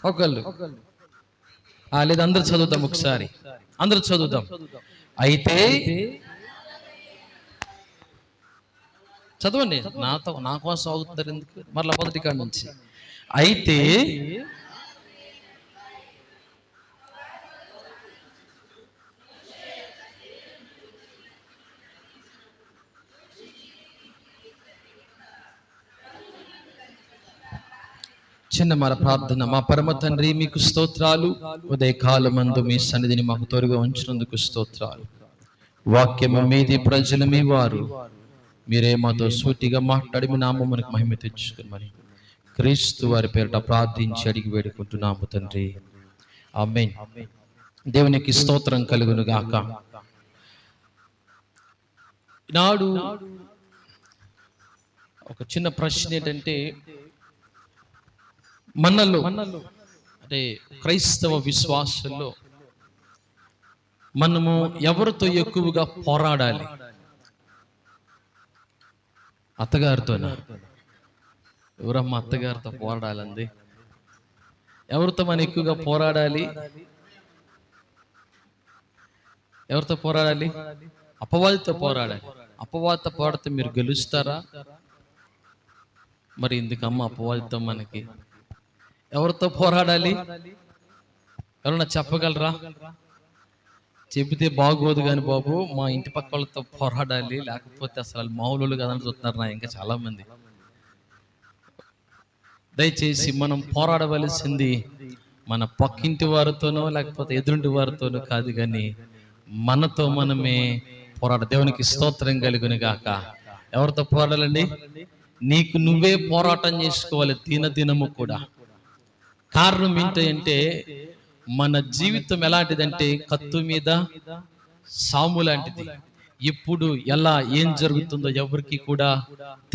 ఒకళ్ళు లేదా అందరు చదువుతాం ఒకసారి, అందరు చదువుతాం. అయితే చదవండి, నా కోసం అవుతారు ఎందుకు, మరలా మొదటి కాడ నుంచి. అయితే చిన్న మన ప్రార్థన. మా పరమ తండ్రి, మీకు స్తోత్రాలు. ఉదయకాలమందు మీ సన్నిధిని మాకు తోడుగా ఉంచినందుకు స్తోత్రాలు. వాక్యము మీది, ప్రజలు మీ వారు. మీరే మాతో సూటిగా మాట్లాడి మీ నామమునకు మహిమ తెచ్చుకుని క్రీస్తు వారి పేరిట ప్రార్థించి అడిగి వేడుకుంటున్నాము తండ్రి, ఆమేన్. దేవునికి స్తోత్రం కలుగును గాక. నాడు ఒక చిన్న ప్రశ్న ఏంటంటే, మనలో అంటే క్రైస్తవ విశ్వాసంలో మనము ఎవరితో ఎక్కువగా పోరాడాలి? అత్తగారితోనా? ఎవరమ్మా అత్తగారితో పోరాడాలండి? ఎవరితో మనం ఎక్కువగా పోరాడాలి? ఎవరితో పోరాడాలి? అపవాదితో పోరాడాలి. అపవాదితో పోరాడితే మీరు గెలుస్తారా? మరి ఎందుకమ్మా అపవాదితో మనకి? ఎవరితో పోరాడాలి? ఎవరన్నా చెప్పగలరా? చెబితే బాగోదు కానీ బాబు, మా ఇంటి పక్క వాళ్ళతో పోరాడాలి, లేకపోతే అసలు మామూలు కదని చూస్తున్నారు నా ఇంకా చాలా మంది. దయచేసి మనం పోరాడవలసింది మన పక్కింటి వారితోనో లేకపోతే ఎదురింటి వారితోనో కాదు, కానీ మనతో మనమే పోరాడ. దేవునికి స్తోత్రం కలుగును గాక. ఎవరితో పోరాడాలండి? నీకు నువ్వే పోరాటం చేసుకోవాలి దినదినము కూడా. కారణం ఏంటంటే, మన జీవితం ఎలాంటిదంటే కత్తి మీద సాము లాంటిది. ఎప్పుడు ఎలా ఏం జరుగుతుందో ఎవరికి కూడా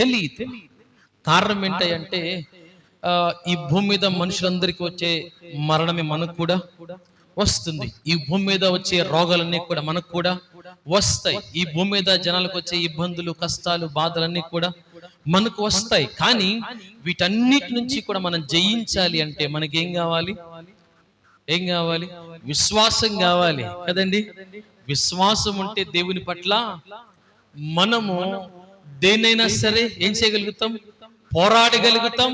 తెలియదు. కారణం ఏంటంటే, ఈ భూమి మీద మనుషులందరికీ వచ్చే మరణమే మనకు కూడా వస్తుంది. ఈ భూమి మీద వచ్చే రోగాలన్నీ కూడా మనకు కూడా వస్తాయి. ఈ భూమి మీద జనాలకు వచ్చే ఇబ్బందులు, కష్టాలు, బాధలన్నీ కూడా మనకు వస్తాయి. కానీ వీటన్నిటి నుంచి కూడా మనం జయించాలి అంటే మనకేం కావాలి? ఏం కావాలి? విశ్వాసం కావాలి కదండి. విశ్వాసం ఉంటే దేవుని పట్ల మనము దేన్నైనా సరే ఏం చేయగలుగుతాం? పోరాడగలుగుతాం,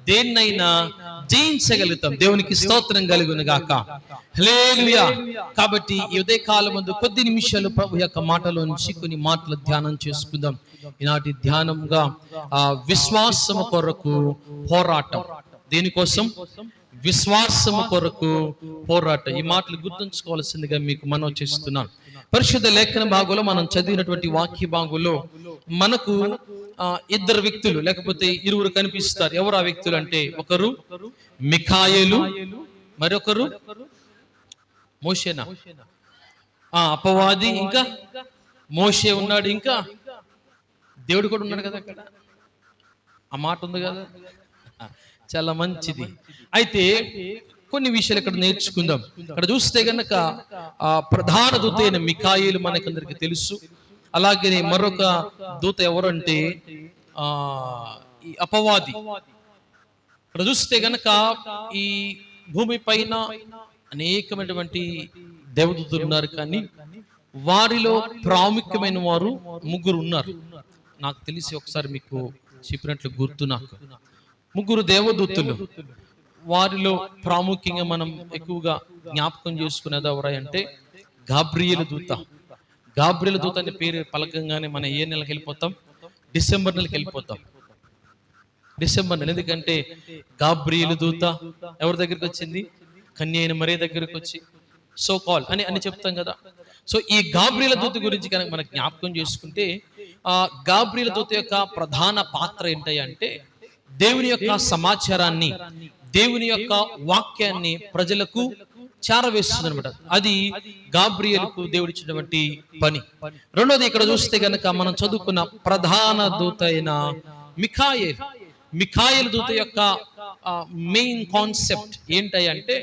దేన్నైనా జయించగలుగుతాం. దేవునికి స్తోత్రం కలుగును గాక. హల్లెలూయా. కాబట్టి ఈ ఉదయ కాలం ముందు కొద్ది నిమిషాలు ప్రభు యొక్క మాటలో నుంచి కొన్ని మాటలు ధ్యానం చేసుకుందాం. ఈనాటి ధ్యానంగా విశ్వాసము కొరకు పోరాటం. దేనికోసం? విశ్వాసము కొరకు పోరాటం. ఈ మాటలు గుర్తుంచుకోవాల్సిందిగా మీకు మనవి చేస్తున్నాను. పరిశుద్ధ లేఖన భాగంలో మనం చదివినటువంటి వాక్య భాగంలో మనకు ఇద్దరు వ్యక్తులు లేకపోతే ఇరువురు కనిపిస్తారు. ఎవరు ఆ వ్యక్తులు అంటే, ఒకరు మిఖాయేలు, మరొకరు మోషేనా? అపవాది, ఇంకా మోషే ఉన్నాడు, ఇంకా దేవుడు కూడా ఉన్నాడు కదా. అక్కడ ఆ మాట ఉంది కదా, చాలా మంచిది. అయితే కొన్ని విషయాలు ఇక్కడ నేర్చుకుందాం. ఇక్కడ చూస్తే గనక ప్రధాన దూత అయిన మిఖాయేలు మనకందరికి తెలుసు. అలాగే మరొక దూత ఎవరు అంటే ఈ అపవాది. ఇక్కడ చూస్తే గనక ఈ భూమి పైన అనేకమైనటువంటి దేవదూతలు ఉన్నారు, కానీ వారిలో ప్రాముఖ్యమైన వారు ముగ్గురు ఉన్నారు. నాకు తెలిసి ఒకసారి మీకు చెప్పినట్లు గుర్తు. నాకు ముగ్గురు దేవదూతలు. వారిలో ప్రాముఖ్యంగా మనం ఎక్కువగా జ్ఞాపకం చేసుకునేది ఎవరంటే గాబ్రియేలు దూత. గాబ్రియేలు దూత అనే పేరు పలకంగానే మనం ఏ నెలకి వెళ్ళిపోతాం? డిసెంబర్ నెలకి వెళ్ళిపోతాం. డిసెంబర్ నెల. ఎందుకంటే గాబ్రియేలు దూత ఎవరి దగ్గరికి వచ్చింది? కన్య అయిన మరియ దగ్గరికి వచ్చి సో కాల్ అని చెప్తాం కదా. సో ఈ గాబ్రియేలు దూత గురించి కనుక మనం జ్ఞాపకం చేసుకుంటే, గాబ్రియేలు దూత యొక్క ప్రధాన పాత్ర ఏంటంటే దేవుని యొక్క సమాచారాన్ని, దేవుని యొక్క వాక్యాన్ని ప్రజలకు చేరవేస్తుంది అనమాట. అది గాబ్రియేలుకు దేవుడిచ్చినటువంటి పని. రెండోది ఇక్కడ చూస్తే గనక మనం చదువుకున్న ప్రధాన దూత అయిన మిఖాయేలు. మిఖాయేలు దూత యొక్క మెయిన్ కాన్సెప్ట్ ఏంటంటే,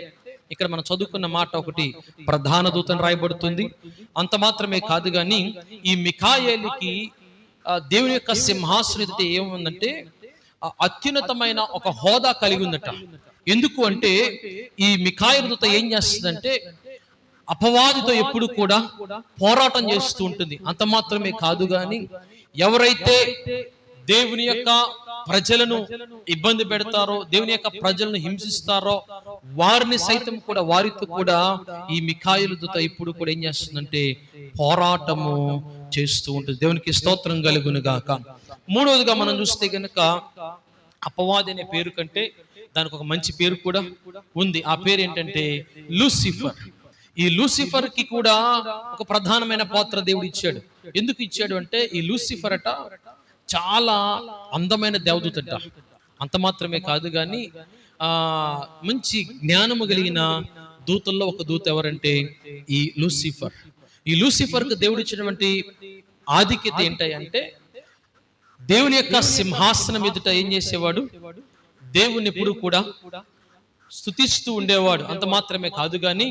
ఇక్కడ మనం చదువుకున్న మాట ఒకటి ప్రధాన దూతని రాయబడుతుంది. అంత మాత్రమే కాదు, కానీ ఈ మిఖాయేలుకి దేవుని యొక్క సింహాసనం ఏముందంటే అత్యున్నతమైన ఒక హోదా కలిగి ఉందట. ఎందుకు అంటే ఈ మిఖాయేలు దూత ఏం చేస్తుందంటే అపవాదితో ఎప్పుడు కూడా పోరాటం చేస్తూ ఉంటుంది. అంత మాత్రమే కాదు గాని ఎవరైతే దేవుని యొక్క ప్రజలను ఇబ్బంది పెడతారో, దేవుని యొక్క ప్రజలను హింసిస్తారో వారిని సైతం కూడా, వారితో కూడా ఈ మిఖాయేలు దూత ఇప్పుడు కూడా ఏం చేస్తుందంటే పోరాటము చేస్తూ ఉంటుంది. దేవునికి స్తోత్రం కలుగును గాక. మూడవదిగా మనం చూస్తే గనక అపవాది అనే పేరు కంటే దానికి ఒక మంచి పేరు కూడా ఉంది. ఆ పేరు ఏంటంటే లూసిఫర్. ఈ లూసిఫర్ కి కూడా ఒక ప్రధానమైన పాత్ర దేవుడు ఇచ్చాడు. ఎందుకు ఇచ్చాడు అంటే ఈ లూసిఫర్ అట చాలా అందమైన దేవదూతట. అంత మాత్రమే కాదు కానీ మంచి జ్ఞానము కలిగిన దూతల్లో ఒక దూత ఎవరంటే ఈ లూసిఫర్. ఈ లూసిఫర్ కు దేవుడు ఇచ్చినటువంటి ఆధిక్యత ఏంటంటే దేవుని యొక్క సింహాసనం ఎదుట ఏం చేసేవాడు, దేవుని ఎప్పుడు కూడా స్తుతిస్తూ ఉండేవాడు. అంత మాత్రమే కాదు గాని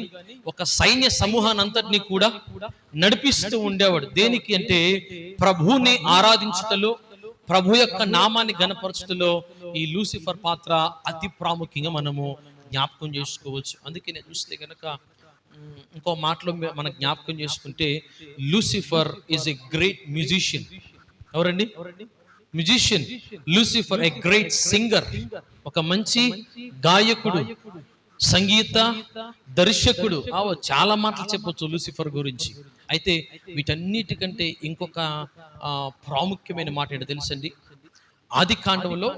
ఒక సైన్య సమూహాన్ని అంతటినీ కూడా నడిపిస్తూ ఉండేవాడు. దేనికి అంటే ప్రభువుని ఆరాధించుటలో, ప్రభు యొక్క నామాన్ని గణపరచుటలో ఈ లూసిఫర్ పాత్ర అతి ప్రాముఖ్యంగా మనము జ్ఞాపకం చేసుకోవచ్చు. అందుకే నేను చూస్తే గనక ఇంకో మాటలో మనం జ్ఞాపకం చేసుకుంటే Lucifer is a great musician. ఎవరండి? Musician. Lucifer a great singer, ఒక మంచి గాయకుడు, సంగీత దర్శకుడు. చాలా మాటలు చెప్పొచ్చు లూసిఫర్ గురించి. అయితే వీటన్నిటికంటే ఇంకొక ప్రాముఖ్యమైన మాట ఏంటో తెలుసండి. ఆది కాండంలో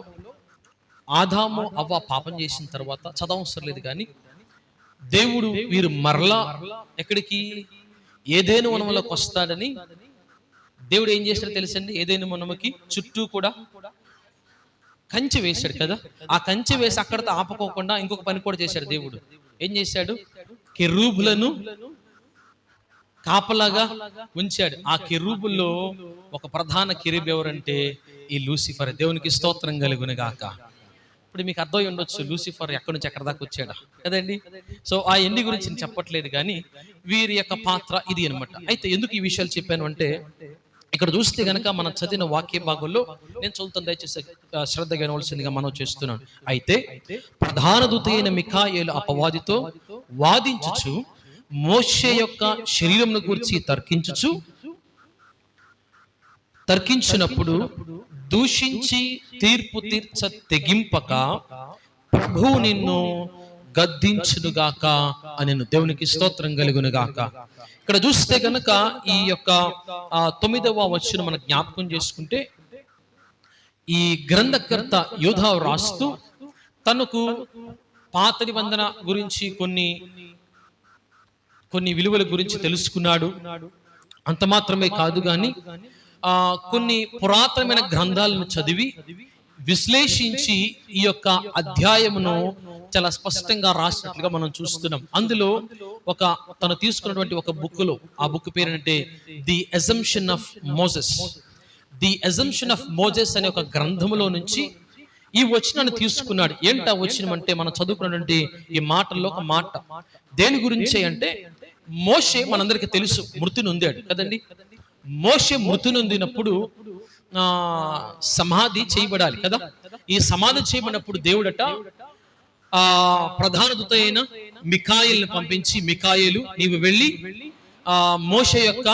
ఆదాము అవ్వ పాపం చేసిన తర్వాత, చదవవసరం లేదు కానీ దేవుడు వీరు మరలా ఎక్కడికి, ఏదైనా వనంలోకి వస్తాడని దేవుడు ఏం చేశాడో తెలుసండి. ఏదైనా వనముకి చుట్టూ కూడా కంచె వేశాడు కదా. ఆ కంచె వేసి అక్కడతో ఆపుకోకుండా ఇంకొక పని కూడా చేశాడు దేవుడు. ఏం చేశాడు? కెరూబులను కాపలాగా ఉంచాడు. ఆ కెరూబుల్లో ఒక ప్రధాన కెరూబు ఎవరంటే ఈ లూసిఫర్. దేవునికి స్తోత్రం కలుగును గాక. ఇప్పుడు మీకు అర్థమై ఉండొచ్చు లూసిఫర్ ఎక్కడి నుంచి ఎక్కడ దాకా వచ్చాడా కదండి. సో ఆ ఎన్ని గురించి నేను చెప్పట్లేదు కానీ వీరి యొక్క పాత్ర ఇది అనమాట. అయితే ఎందుకు ఈ విషయాలు చెప్పాను అంటే ఇక్కడ చూస్తే గనక మనం చదివిన వాక్య భాగంలో నేను చదువుతాను, దయచేసి శ్రద్ధగా వినవలసిందిగా మనం చేస్తున్నాను. అయితే ప్రధాన దూత అయిన మిఖాయేలు అపవాదితో వాదించుచు మోషే యొక్క శరీరమును గురించి తర్కించినప్పుడు దూషించి తీర్పు తీర్చ తెగింపక ప్రభువు నిన్ను గద్దించునుగాక అని దేవునికి స్తోత్రం కలుగునుగాక. ఇక్కడ చూస్తే కనుక ఈ యొక్క 9వ వచనం మనం జ్ఞాపకం చేసుకుంటే ఈ గ్రంథకర్త యోధా రాస్తూ తనకు పాత నిబంధన గురించి కొన్ని విలువల గురించి తెలుసుకున్నాడు. అంత మాత్రమే కాదు గాని కొన్ని పురాతనమైన గ్రంథాలను చదివి విశ్లేషించి ఈ యొక్క అధ్యాయమును చాలా స్పష్టంగా రాసినట్లుగా మనం చూస్తున్నాం. అందులో తను తీసుకున్నటువంటి ఒక బుక్లో, ఆ బుక్ పేరేంటే the assumption of Moses. The assumption of Moses అనే ఒక గ్రంథములో నుంచి ఈ వచనాన్ని తీసుకున్నాడు. ఏంటా వచనం అంటే మనం చదువుకున్నటువంటి ఈ మాటల్లో ఒక మాట దేని గురించి అంటే మోషే మనందరికీ తెలుసు మృతి నొందాడు కదండి. మోషే మృతి నొందినప్పుడు సమాధి చేయబడాలి కదా. ఈ సమాధి చేయబడినప్పుడు దేవుడట ప్రధాన దూత అయిన మిఖాయేలుని పంపించి, మిఖాయేలు నీవు వెళ్ళి మోషే యొక్క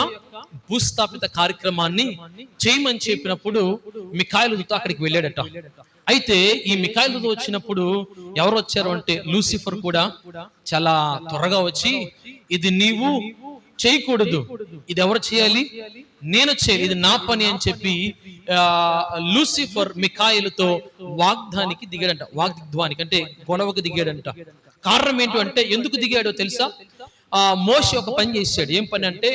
భూస్థాపిత కార్యక్రమాన్ని చేయమని చెప్పినప్పుడు మిఖాయేలు దూత అక్కడికి వెళ్ళాడట. అయితే ఈ మిఖాయేలు దూత వచ్చినప్పుడు ఎవరు వచ్చారు అంటే లూసిఫర్ కూడా చాలా త్వరగా వచ్చి ఇది నీవు చేయకూడదు, ఇది ఎవరు చేయాలి, నేను చేయాలి, ఇది నా పని అని చెప్పి లూసిఫర్ మిఖాయేలుతో వాగ్దానికి దిగాడంట. వాగ్దానికి అంటే గొడవకు దిగాడంట. కారణం ఏంటో అంటే ఎందుకు దిగాడో తెలుసా? మోషే ఒక పని చేశాడు. ఏం పని అంటే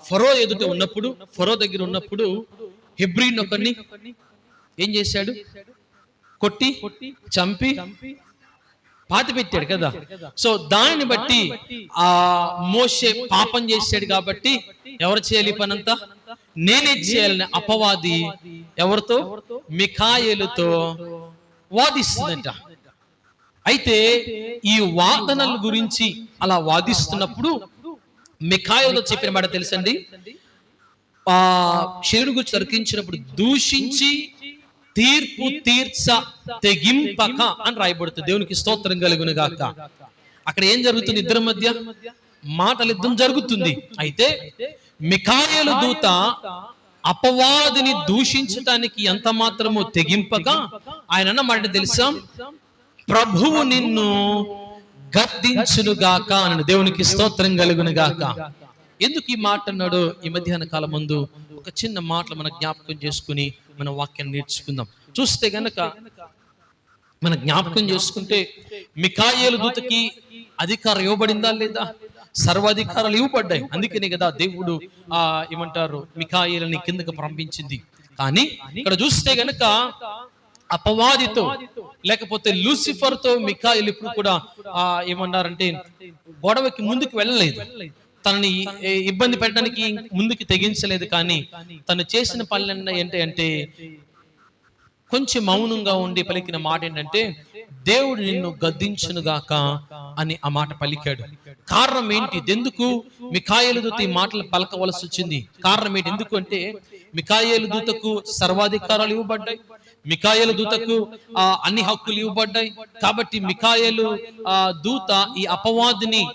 ఫరో ఎదుట ఉన్నప్పుడు, ఫరో దగ్గర ఉన్నప్పుడు హెబ్రీన్ ఒకరిని ఏం చేశాడు? కొట్టి చంపి పాతి పెట్టాడు కదా. సో దానిని బట్టి మోషే పాపం చేశాడు కాబట్టి ఎవరు చేయాలి పనంతా? నేనే చేయాలని అపవాది ఎవరితో? మిఖాయేలుతో వాదిస్తుందంట. అయితే ఈ వాదనల గురించి అలా వాదిస్తున్నప్పుడు మిఖాయేలు చెప్పిన మాట తెలుసండి. శరీరం గురించి తర్కించినప్పుడు దూషించి తీర్పు తీర్చ తెగింపక అని రాయబడుతుంది. దేవునికి స్తోత్రం కలుగును గాక. అక్కడ ఏం జరుగుతుంది? ఇద్దరి మధ్య మాటలు యుద్ధం జరుగుతుంది. అయితే మిఖాయేలు దూత అపవాదిని దూషించటానికి ఎంత మాత్రము తెగింపగా ఆయన అన్నమాట తెలుసా, ప్రభువు నిన్ను గద్దించునుగాక అని. దేవునికి స్తోత్రం కలుగునుగాక. ఎందుకు ఈ మాట అన్నాడు? ఈ మధ్యాహ్న కాలం ముందు ఒక చిన్న మాటలు మనం జ్ఞాపకం చేసుకుని మన వాక్యాన్ని నేర్చుకుందాం. చూస్తే గనక మన జ్ఞాపకం చేసుకుంటే మిఖాయేలు దూతకి అధికారం ఇవ్వబడిందా లేదా? సర్వాధికారాలు ఇవ్వబడ్డాయి. అందుకనే కదా దేవుడు ఏమంటారు మిఖాయేలుని కిందకు పంపించింది. కానీ ఇక్కడ చూస్తే గనక అపవాదితో లేకపోతే లూసిఫర్ తో మిఖాయేలు ఇప్పుడు కూడా ఏమన్నారంటే గొడవకి ముందుకు వెళ్ళలేదు. తనని ఇబ్బంది పెట్టడానికి ముందుకు తెగించలేదు. కానీ తను చేసిన పనులన్న ఏంటంటే కొంచెం మౌనంగా ఉండి పలికిన మాట ఏంటంటే, దేవుడు నిన్ను గద్దించునుగాక అని ఆ మాట పలికాడు. కారణం ఏంటి? ఎందుకు మిఖాయేలు దూత ఈ మాటలు పలకవలసి వచ్చింది? కారణం ఏంటి? ఎందుకు అంటే మిఖాయేలు దూతకు సర్వాధికారాలు ఇవ్వబడ్డాయి, మిఖాయేలు దూతకు అన్ని హక్కులు ఇవ్వబడ్డాయి. కాబట్టి మిఖాయేలు దూత ఈ అపవాదిని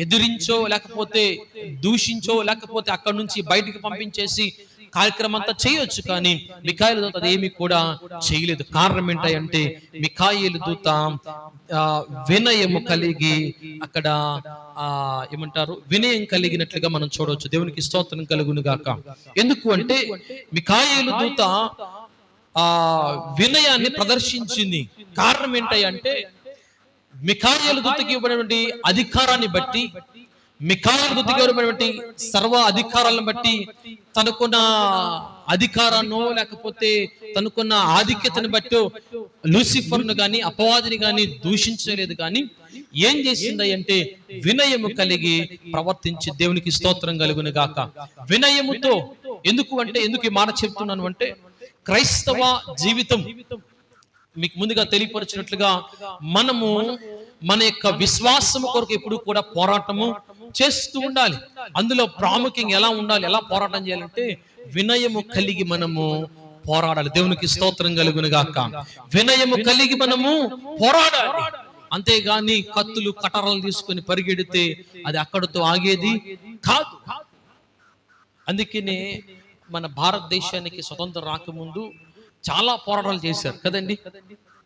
ఎదిరించో లేకపోతే దూషించో లేకపోతే అక్కడి నుంచి బయటికి పంపించేసి కార్యక్రమం అంతా చేయొచ్చు. కానీ మిఖాయేలు దూత అదేమి కూడా చేయలేదు. కారణం ఏంటంటే మిఖాయేలు దూత వినయము కలిగి అక్కడ ఏమంటారు వినయం కలిగినట్లుగా మనం చూడవచ్చు. దేవునికి స్తోత్రం కలుగును గాక. ఎందుకు అంటే మిఖాయేలు దూత వినయాన్ని ప్రదర్శించింది. కారణం ఏంటంటే మిఖాయేలు దూతకి ఇవ్వబడినటువంటి అధికారాన్ని బట్టి, మిఖాయేలు దూతకి ఇవ్వబడినటువంటి సర్వ అధికారాలను బట్టి తనకున్న అధికారాన్ని లేకపోతే తనకున్న ఆధిక్యతను బట్టి లూసిఫర్ను గాని అపవాదిని గాని దూషించలేదు. కానీ ఏం చేసింది అంటే వినయము కలిగి ప్రవర్తించి దేవునికి స్తోత్రం కలుగును గాక. వినయముతో ఎందుకు ఈ మాట చెప్తున్నాను అంటే క్రైస్తవ జీవితం మీకు ముందుగా తెలియపరిచినట్లుగా మనము మన యొక్క విశ్వాసము కొరకు ఎప్పుడు కూడా పోరాటము చేస్తూ ఉండాలి. అందులో ప్రాముఖ్యంగా ఎలా ఉండాలి, ఎలా పోరాటం చేయాలంటే వినయము కలిగి మనము పోరాడాలి. దేవునికి స్తోత్రం కలుగును గాక. వినయము కలిగి మనము పోరాడాలి. అంతేగాని కత్తులు కటరలు తీసుకొని పరిగెడితే అది అక్కడితో ఆగేది కాదు. అందుకనే మన భారతదేశానికి స్వతంత్రం రాకముందు చాలా పోరాటాలు చేశారు కదండి.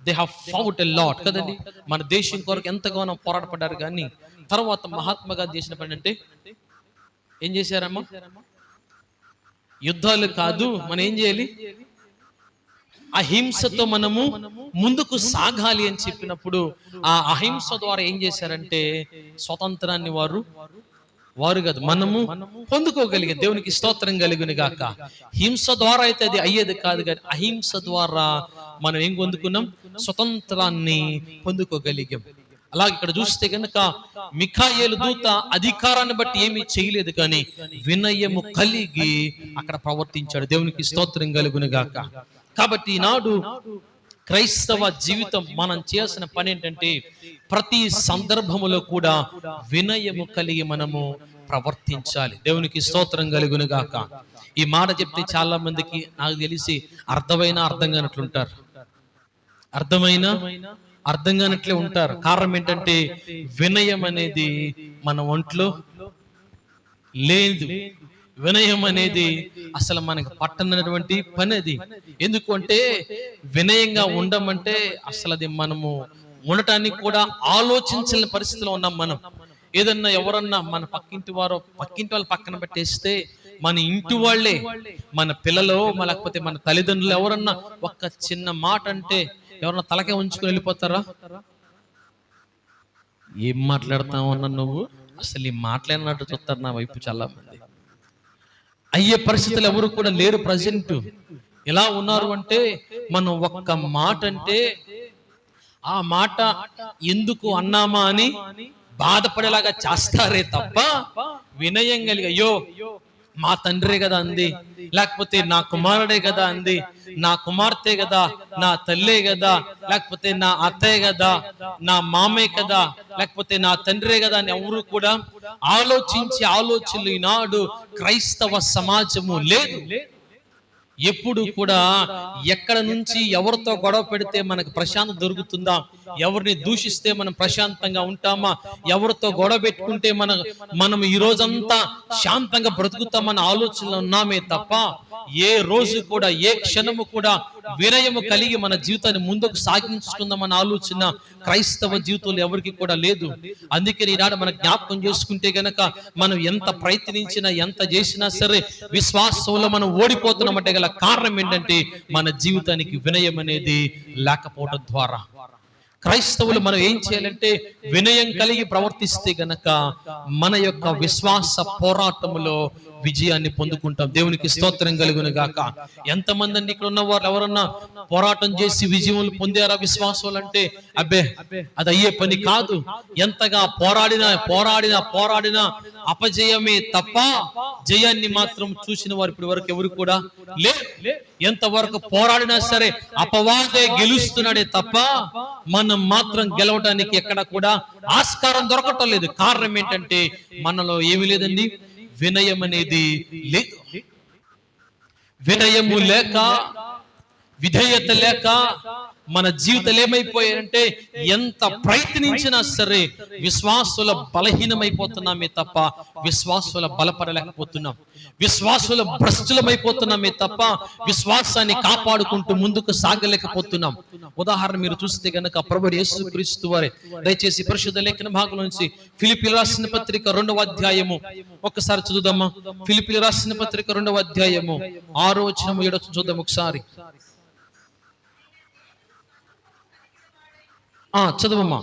They have fought a lot కదండి. మన దేశం కొరకు ఎంతగానో పోరాటపడ్డారు. కానీ తర్వాత మహాత్మా గాంధీ చేసిన పని అంటే ఏం చేశారమ్మా? యుద్ధాలు కాదు, మనం ఏం చేయాలి? అహింసతో మనము ముందుకు సాగాలి అని చెప్పినప్పుడు ఆ అహింస ద్వారా ఏం చేశారంటే స్వతంత్రాన్ని వారు కాదు మనము పొందుకోగలిగే. దేవునికి స్తోత్రం కలుగును గాక. హింస ద్వారా అయితే అది అయ్యేది కాదు. కానీ అహింస ద్వారా మనం ఏం పొందుకున్నాం? స్వతంత్రాన్ని పొందుకోగలిగాం. అలాగే ఇక్కడ చూస్తే కనుక మిఖాయేలు దూత అధికారాన్ని బట్టి ఏమీ చేయలేదు, కానీ వినయము కలిగి అక్కడ ప్రవర్తించాడు. దేవునికి స్తోత్రం కలుగును గాక. కాబట్టి ఈనాడు క్రైస్తవ జీవితం మనం చేయాల్సిన పని ఏంటంటే ప్రతి సందర్భములో కూడా వినయము కలిగి మనము ప్రవర్తించాలి. దేవునికి స్తోత్రం కలుగును గాక. ఈ మాట చెప్తే చాలా మందికి నాకు తెలిసి అర్థం కానట్లుంటారు, అర్థం కానట్లే ఉంటారు. కారణం ఏంటంటే వినయం అనేది మన ఒంట్లో లేదు. వినయం అనేది అసలు మనకు పట్టనటువంటి పని అది. ఎందుకు అంటే వినయంగా ఉండమంటే అసలు అది మనము ఉండటానికి కూడా ఆలోచించలేని పరిస్థితిలో ఉన్నాం. మనం ఏదన్నా ఎవరన్నా మన పక్కింటి వాళ్ళు పక్కన పెట్టేస్తే మన ఇంటి వాళ్ళే, మన పిల్లలు లేకపోతే మన తల్లిదండ్రులు ఎవరన్నా ఒక్క చిన్న మాట అంటే ఎవరన్నా తలకే ఉంచుకొని వెళ్ళిపోతారా? ఏం మాట్లాడుతావు అన్నా నువ్వు, అసలు ఈ మాట్లాడినట్టు చూస్తారు నా వైపు చాలా మంది. అయ్యే పరిస్థితులు ఎవరు కూడా లేరు ప్రజెంట్. ఎలా ఉన్నారు అంటే మనం ఒక్క మాట అంటే ఆ మాట ఎందుకు అన్నామా అని బాధపడేలాగా చేస్తారే తప్ప వినయం కలిగి అయ్యో మా తండ్రే కదా అంది, లేకపోతే నా కుమారుడే కదా అంది, నా కుమార్తె కదా, నా తల్లే కదా, లేకపోతే నా అత్తయ్య కదా, నా మామే కదా, లేకపోతే నా తండ్రే కదా అని ఎవరు కూడా ఆలోచనలు ఈనాడు క్రైస్తవ సమాజము లేదు. ఎప్పుడు కూడా ఎక్కడ నుంచి ఎవరితో గొడవ పెడితే మనకు ప్రశాంతత దొరుకుతుందా, ఎవరిని దూషిస్తే మనం ప్రశాంతంగా ఉంటామా, ఎవరితో గొడవ పెట్టుకుంటే మనం ఈ రోజంతా శాంతంగా బ్రతుకుతామన్న ఆలోచనలో ఉన్నామే తప్ప ఏ రోజు కూడా ఏ క్షణము కూడా వినయము కలిగి మన జీవితాన్ని ముందుకు సాగించుకుందామన్న ఆలోచన క్రైస్తవ జీవితంలో ఎవరికి కూడా లేదు. అందుకే ఈనాడు మనం జ్ఞాపకం చేసుకుంటే గనక మనం ఎంత ప్రయత్నించినా ఎంత చేసినా సరే విశ్వాసంలో మనం ఓడిపోతున్నామంటే గల కారణం ఏంటంటే మన జీవితానికి వినయం అనేది లేకపోవడం ద్వారా. క్రైస్తవులు మనం ఏం చేయాలంటే వినయం కలిగి ప్రవర్తిస్తే గనక మన యొక్క విశ్వాస పోరాటములో విజయాన్ని పొందుకుంటాం. దేవునికి స్తోత్రం కలుగును గాక. ఎంతమంది అండి ఇక్కడ ఉన్న వారు ఎవరన్నా పోరాటం చేసి విజయములు పొందారా విశ్వాసాలు అంటే? అబ్బే, అది అయ్యే పని కాదు. ఎంతగా పోరాడినా అపజయమే తప్ప జయాన్ని మాత్రం చూసిన వారు ఇప్పటి వరకు ఎవరు కూడా లేదు. ఎంతవరకు పోరాడినా సరే అపవాదే గెలుస్తున్నాడే తప్ప మనం మాత్రం గెలవడానికి ఎక్కడ కూడా ఆస్కారం దొరకటం లేదు. కారణం ఏంటంటే మనలో ఏమీ లేదండి, వినయం అనేది లేదు. వినయము లేక, విధేయత లేక మన జీవితాలు ఏమైపోయాయంటే ఎంత ప్రయత్నించినా సరే విశ్వాసుల బలహీనమైపోతున్నామే తప్ప విశ్వాసుల బలపడలేకపోతున్నాం. విశ్వాసుల భ్రష్టులమైపోతున్నామే తప్ప విశ్వాసాన్ని కాపాడుకుంటూ ముందుకు సాగలేకపోతున్నాం. ఉదాహరణ మీరు చూస్తే గనక ప్రభువు యేసుక్రీస్తు వారే దయచేసి పరిశుద్ధ లేఖన భాగం నుంచి ఫిలిప్పీయులకు రాసిన పత్రిక 2వ అధ్యాయము ఒకసారి చదువుదామా. ఫిలిప్పీయులకు రాసిన పత్రిక 2వ అధ్యాయము 6వ వచనం 7వ వచనం చూద్దాం ఒకసారి. చదవమ్మా.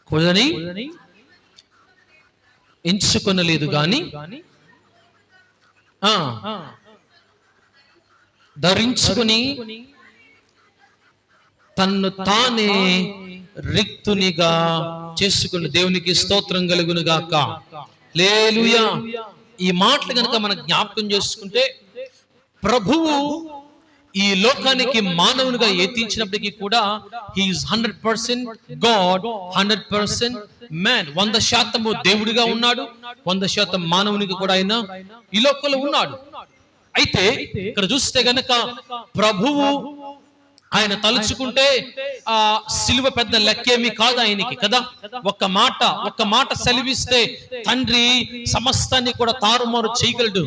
కొదని ఎంచుకొనలేదు గాని ధరించుకుని తన్ను తానే రిక్తునిగా చేసుకుని. దేవునికి స్తోత్రం కలుగును గాక. హల్లెలూయా. ఈ మాటలు కనుక మనం జ్ఞాపకం చేసుకుంటే ప్రభువు ఈ లోకానికి మానవునిగా ఎత్తించినప్పటికీ కూడా he is 100% God, 100% man. 100% దేవుడిగా ఉన్నాడు, 100% మానవునికి కూడా ఆయన ఈ లోకంలో ఉన్నాడు. అయితే ఇక్కడ చూస్తే గనక ప్రభువు ఆయన తలుచుకుంటే ఆ సిలువ పెద్ద లెక్కేమీ కాదు ఆయనకి కదా. ఒక్క మాట సెలవిస్తే తండ్రి సమస్తాన్ని కూడా తారుమారు చేయగలడు.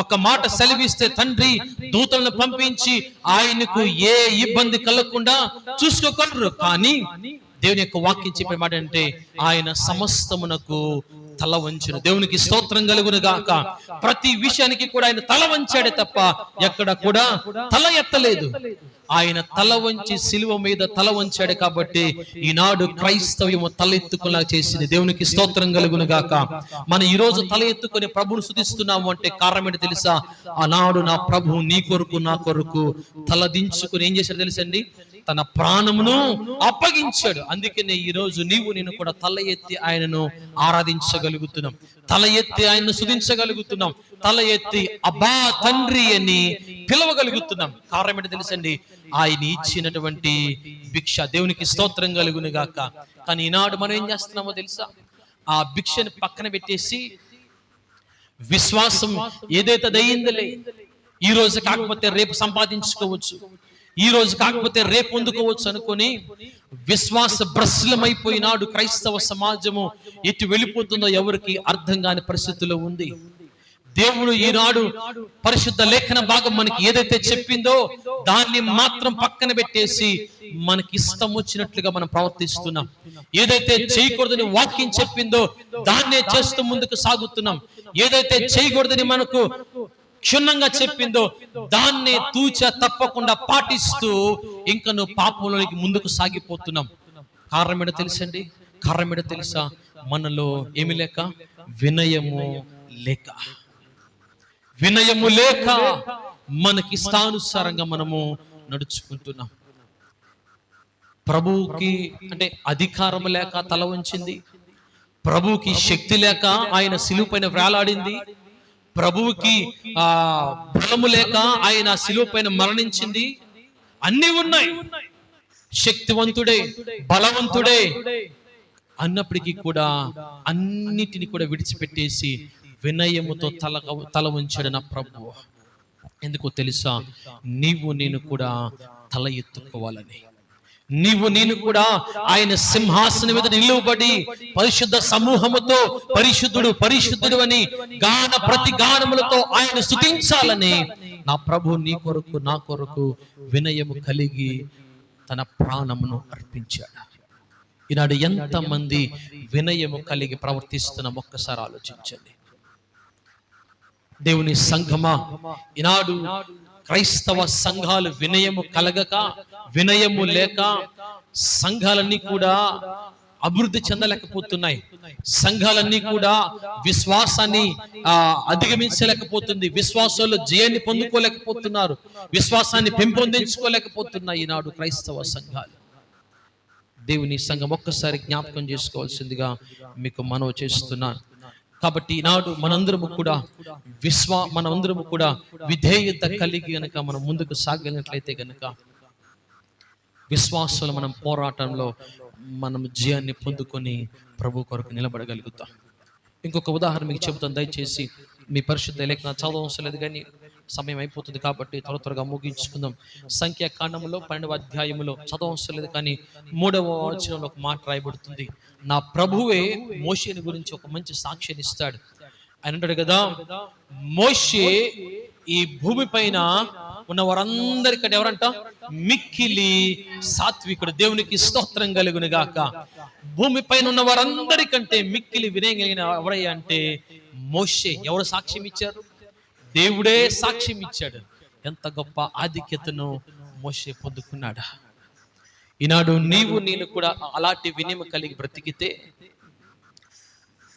ఒక్క మాట సెలవిస్తే తండ్రి దూతలను పంపించి ఆయనకు ఏ ఇబ్బంది కలగకుండా చూసుకోగలరు. కానీ దేవుని యొక్క వాక్యం చెప్పే మాట అంటే ఆయన సమస్తమునకు తల వంచును. దేవునికి స్తోత్రం కలుగును గాక. ప్రతి విషయానికి కూడా ఆయన తల వంచాడే తప్ప ఎక్కడ కూడా తల ఎత్తలేదు. ఆయన తల వంచి సిలువ మీద తల వంచాడు కాబట్టి ఈనాడు క్రైస్తవ్యము తల ఎత్తుకులా చేసింది. దేవునికి స్తోత్రం కలుగును గాక. మనం ఈ రోజు తల ఎత్తుకుని ప్రభువును స్తుతిస్తున్నాము అంటే కారణం ఏంటి తెలుసా? ఆనాడు నా ప్రభువు నీ కొరకు నా కొరకు తల దించుకుని ఏం చేశాడు తెలుసండి? తన ప్రాణమును అప్పగించాడు. అందుకనే ఈ రోజు నేను కూడా తల ఎత్తి ఆయనను ఆరాధించగలుగుతున్నాం, తల ఎత్తి ఆయనను స్తుతించగలుగుతున్నాం, తల ఎత్తి అబ్బా తండ్రి అని పిలవగలుగుతున్నాం. కారణం ఏంటి తెలుసండి? ఆయన ఇచ్చినటువంటి భిక్ష. దేవునికి స్తోత్రం కలుగును గాక. కానీ ఈనాడు మనం ఏం చేస్తున్నామో తెలుసా? ఆ భిక్షని పక్కన పెట్టేసి విశ్వాసం ఏదైతే దయ్యిందలే, ఈ రోజు కాకపోతే రేపు సంపాదించుకోవచ్చు, ఈ రోజు కాకపోతే రేపు పొందుకోవచ్చు అనుకొని విశ్వాస భ్రష్టులమైపోయినాడు క్రైస్తవ సమాజము. ఎటు వెళ్ళిపోతుందో ఎవరికి అర్థం కాని పరిస్థితిలో ఉంది. దేవుడు ఈనాడు పరిశుద్ధ లేఖన భాగం మనకి ఏదైతే చెప్పిందో దాన్ని మాత్రం పక్కన పెట్టేసి మనకి ఇష్టం వచ్చినట్లుగా మనం ప్రవర్తిస్తున్నాం. ఏదైతే చేయకూడదని వాక్యం చెప్పిందో దాన్నే చేస్తూ ముందుకు సాగుతున్నాం. ఏదైతే చేయకూడదని మనకు క్షుణ్ణంగా చెప్పిందో దాన్ని తూచ తప్పకుండా పాటిస్తూ ఇంకా నువ్వు పాపంలోనికి ముందుకు సాగిపోతున్నాం. కారణం ఏంటో తెలుసండి? కారణం ఏంటో తెలుసా? మనలో ఏమి లేక, వినయము లేక. వినయము లేక మనకి ఇష్టానుసారంగా మనము నడుచుకుంటున్నాం. ప్రభువుకి అంటే అధికారం లేక తల వంచింది, ప్రభువుకి శక్తి లేక ఆయన సిలువ పైన వేలాడింది, ప్రభువుకి బలము లేక ఆయన సిలువ పైన మరణించింది. అన్ని ఉన్నాయి, శక్తివంతుడే, బలవంతుడే అన్నప్పటికీ కూడా అన్నిటిని కూడా విడిచిపెట్టేసి వినయముతో తల ఉంచాడు నా ప్రభువు. ఎందుకో తెలుసా? నీవు నేను కూడా తల ఎత్తుకోవాలని. నీవు నేను కూడా ఆయన సింహాసనం మీద నిలువబడి పరిశుద్ధ సమూహముతో పరిశుద్ధుడు పరిశుద్ధుడు అని గాన ప్రతి గానములతో ఆయన స్తుతించాలని నా ప్రభు నీ కొరకు నా కొరకు వినయము కలిగి తన ప్రాణమును అర్పించాడు. ఈనాడు ఎంతమంది వినయము కలిగి ప్రవర్తిస్తున్నాం ఒక్కసారి ఆలోచించండి. దేవుని సంఘమా, ఈనాడు క్రైస్తవ సంఘాలు వినయము కలగక, వినయము లేక సంఘాలన్నీ కూడా అభివృద్ధి చెందలేకపోతున్నాయి. సంఘాలన్నీ కూడా విశ్వాసాన్ని అధిగమించలేకపోతుంది. విశ్వాసాలు జయాన్ని పొందుకోలేకపోతున్నారు. విశ్వాసాన్ని పెంపొందించుకోలేకపోతున్నాయి ఈనాడు క్రైస్తవ సంఘాలు. దేవుని సంఘం ఒక్కసారి జ్ఞాపకం చేసుకోవాల్సిందిగా మీకు మనవి చేస్తున్నాను. కాబట్టి ఈనాడు మనందరము కూడా విధేయత కలిగి గనక మనం ముందుకు సాగినట్లయితే గనక విశ్వాసాలు మనం పోరాటంలో మనం జయాన్ని పొందుకొని ప్రభు కొరకు నిలబడగలుగుతాం. ఇంకొక ఉదాహరణ మీకు చెబుతాను, దయచేసి మీ పరిశుద్ధ లేఖన చదవవసరం లేదు, కానీ సమయం అయిపోతుంది కాబట్టి త్వరగా ముగించుకుందాం. సంఖ్యాకాండములో 12వ అధ్యాయములో చదవవసరం లేదు, కానీ 3వ వచనంలో ఒక మాట రాయబడుతుంది. నా ప్రభువే మోషేని గురించి ఒక మంచి సాక్ష్యాన్ని ఇస్తాడు. ఆయన అంటాడు కదా, మోషే ఈ భూమి పైన ఉన్న వారందరికంటే ఎవరంట? మిక్కిలి సాత్వికుడు. దేవునికి స్తోత్రం కలుగును గాక. భూమి పైన ఉన్న వారందరికంటే మిక్కిలి వినయం కలిగిన ఎవరయ్యా అంటే మోషే. ఎవరు సాక్ష్యం ఇచ్చారు? దేవుడే సాక్ష్యం ఇచ్చాడు. ఎంత గొప్ప ఆధిక్యతను మోషే పొందుకున్నాడు. ఈనాడు నీవు నేను కూడా అలాంటి వినయం కలిగి బ్రతికితే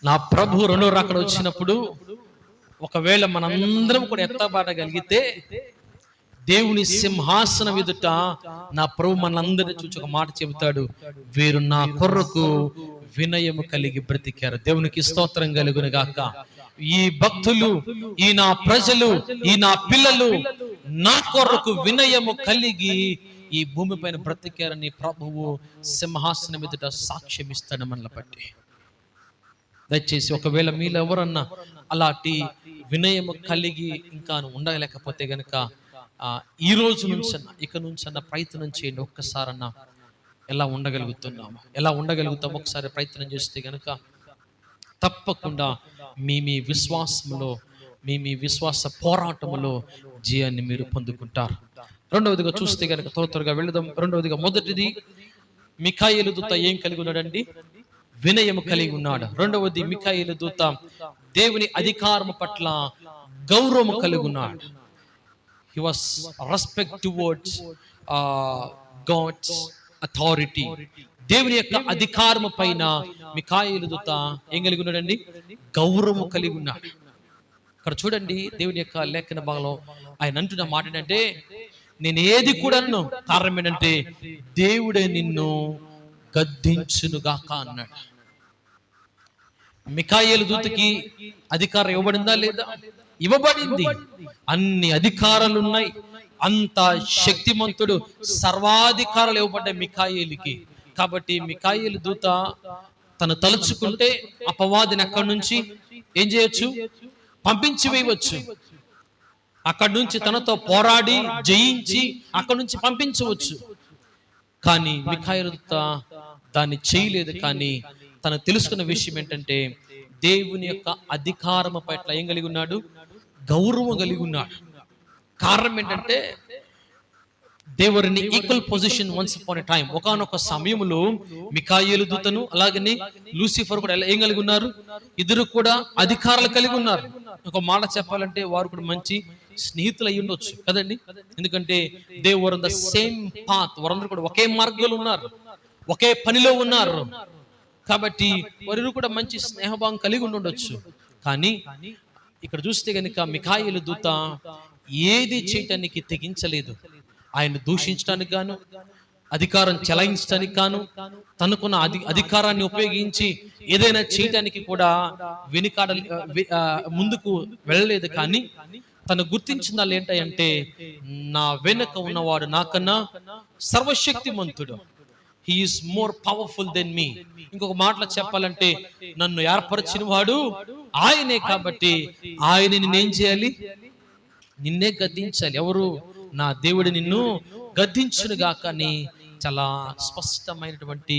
నా ప్రభు రెండో రాకడ వచ్చినప్పుడు ఒకవేళ మనందరం కూడా ఎత్తబాటగలిగితే దేవుని సింహాసనం ఎదుట నా ప్రభు మనందరినీ చూసి ఒక మాట చెబుతాడు, వీరు నా కొరకు వినయము కలిగి బ్రతికారు. దేవునికి స్తోత్రం కలుగును గాక. ఈ భక్తులు, ఈ నా ప్రజలు, ఈ నా పిల్లలు నా కొరకు వినయము కలిగి ఈ భూమి పైన బ్రతికారని ప్రభువు సింహాసనం ఎదుట సాక్ష్యం ఇస్తాడు మనల్ని బట్టి. దయచేసి ఒకవేళ మీలో ఎవరన్నా అలాంటి వినయము కలిగి ఇంకా ఉండలేకపోతే గనక ఈ రోజు నుంచన్నా ఇక నుంచన్నా ప్రయత్నం చేయండి. ఒక్కసారన్నా ఎలా ఉండగలుగుతాము ఒకసారి ప్రయత్నం చేస్తే గనక తప్పకుండా మీ విశ్వాసంలో మీ విశ్వాస పోరాటంలో జయాన్ని మీరు పొందుకుంటారు. రెండవదిగా చూస్తే గనక త్వరగా వెళదాం. రెండవదిగా మొదటిది మిఖాయేలు దూత ఏం కలిగి ఉన్నాడండి? వినయము కలిగి ఉన్నాడు. రెండవది మిఖాయేలు దూత దేవుని అధికారం పట్ల గౌరవము కలిగి ఉన్నాడు. He was respect towards God's authority. దేవుని యొక్క అధికారము పైన మిఖాయేలు దూత ఏం కలిగి ఉన్నాడండి? గౌరవము కలిగి ఉన్నాడు. ఇక్కడ చూడండి, దేవుని యొక్క లేఖన భాగంలో ఆయన అంటున్న మాట ఏంటంటే, నేను ఏది కూడా కారణం ఏంటంటే దేవుడే నిన్ను గద్దించునుగాక అన్నాడు. మిఖాయేలు దూతకి అధికారం ఇవ్వబడిందా లేదా? ఇవ్వబడింది. అన్ని అధికారాలు ఉన్నాయి. అంత శక్తిమంతుడు, సర్వాధికారాలు ఇవ్వబడ్డాయి మిఖాయేలుకి. కాబట్టి మిఖాయేలు దూత తను తలుచుకుంటే అపవాదిని అక్కడి నుంచి ఏం చేయొచ్చు? పంపించి వేయవచ్చు. అక్కడి నుంచి తనతో పోరాడి జయించి అక్కడి నుంచి పంపించవచ్చు. కానీ మిఖాయేలు దూత దాన్ని చేయలేదు. కానీ తను తెలుసుకున్న విషయం ఏంటంటే దేవుని యొక్క అధికారము పట్ల ఏం కలిగి ఉన్నాడు? గౌరవం కలిగి ఉన్నాడు. కారణం ఏంటంటే దేవుని equal position once upon a time. ఒకానొక సమయంలో మిఖాయేలు దూతను అలాగని లూసిఫర్ కూడా ఏం కలిగి ఉన్నారు? ఇద్దరు కూడా అధికారాలు కలిగి ఉన్నారు. ఒక మాట చెప్పాలంటే వారు కూడా మంచి స్నేహితులు అయి ఉండొచ్చు కదండి. ఎందుకంటే they were on the same path. వారందరూ కూడా ఒకే మార్గంలో ఉన్నారు, ఒకే పనిలో ఉన్నారు. కాబట్టి వారు కూడా మంచి స్నేహభావం కలిగి ఉండొచ్చు. కానీ ఇక్కడ చూస్తే కనుక మిఖాయేలు దూత ఏది చేయటానికి తెగించలేదు. ఆయన దూషించడానికి గాను, అధికారం చెలాయించడానికి గాను, తనకున్న అధికారాన్ని ఉపయోగించి ఏదైనా చేయటానికి కూడా ముందుకు వెళ్ళలేదు. కానీ తను గుర్తించిన ఏంటంటే నా వెనుక ఉన్నవాడు నాకన్నా సర్వశక్తిమంతుడు. He is more powerful than me. ఇంకొక మాటలో చెప్పాలంటే నన్ను ఏర్పరిచిన వాడు ఆయనే. కాబట్టి ఆయన నిన్నేం చేయాలి? నిన్నే గద్దించాలి. ఎవరు? నా దేవుడు నిన్ను గద్దించును గాక అని చాలా స్పష్టమైనటువంటి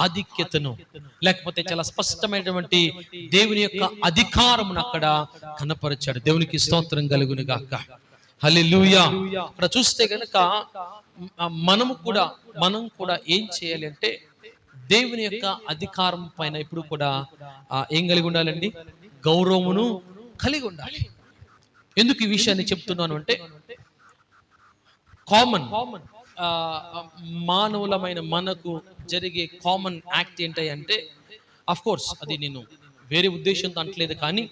ఆధిక్యతను, లేకపోతే చాలా స్పష్టమైనటువంటి దేవుని యొక్క అధికారమును అక్కడ కనపరిచాడు. దేవునికి స్తోత్రం కలుగును గాక. హల్లెలూయా. అక్కడ చూస్తే గనక మనం కూడా ఏం చేయాలి అంటే దేవుని యొక్క అధికారం పైన ఇప్పుడు కూడా ఏం కలిగి ఉండాలండి? గౌరవమును కలిగి ఉండాలి. ఎందుకు ఈ విషయాన్ని చెప్తున్నాను అంటే, కామన్ మానవులమైన మనకు జరిగే కామన్ యాక్ట్ ఏంటి అంటే, అఫ్ కోర్స్ అది నేను వేరే ఉద్దేశంతో అంటలేదు, కానీ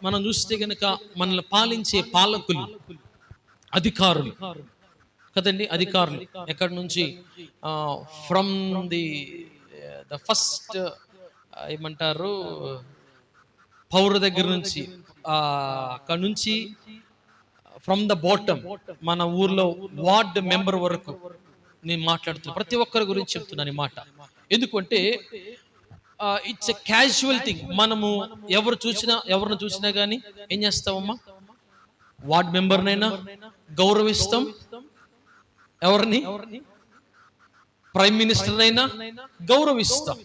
మనం చూస్తే గనక మనల్ని పాలించే పాలకులు, అధికారులు కదండి, అధికారులు ఎక్కడి నుంచి? ఫ్రమ్ ది ఫస్ట్ ఏమంటారు, పౌర దగ్గర నుంచి, అక్కడ నుంచి ఫ్రమ్ ద బాటమ్, మన ఊర్లో వార్డ్ మెంబర్ వరకు నేను మాట్లాడుతున్నా. ప్రతి ఒక్కరి గురించి చెప్తున్నాను ఈ మాట. ఎందుకంటే ఇట్స్ ఎ క్యాజువల్ థింగ్. మనము ఎవరిని చూసినా కానీ ఏం చేస్తామమ్మా? వార్డ్ మెంబర్నైనా గౌరవిస్తాం, ఎవరిని? ప్రైమ్ మినిస్టర్ అయినా గౌరవిస్తాం.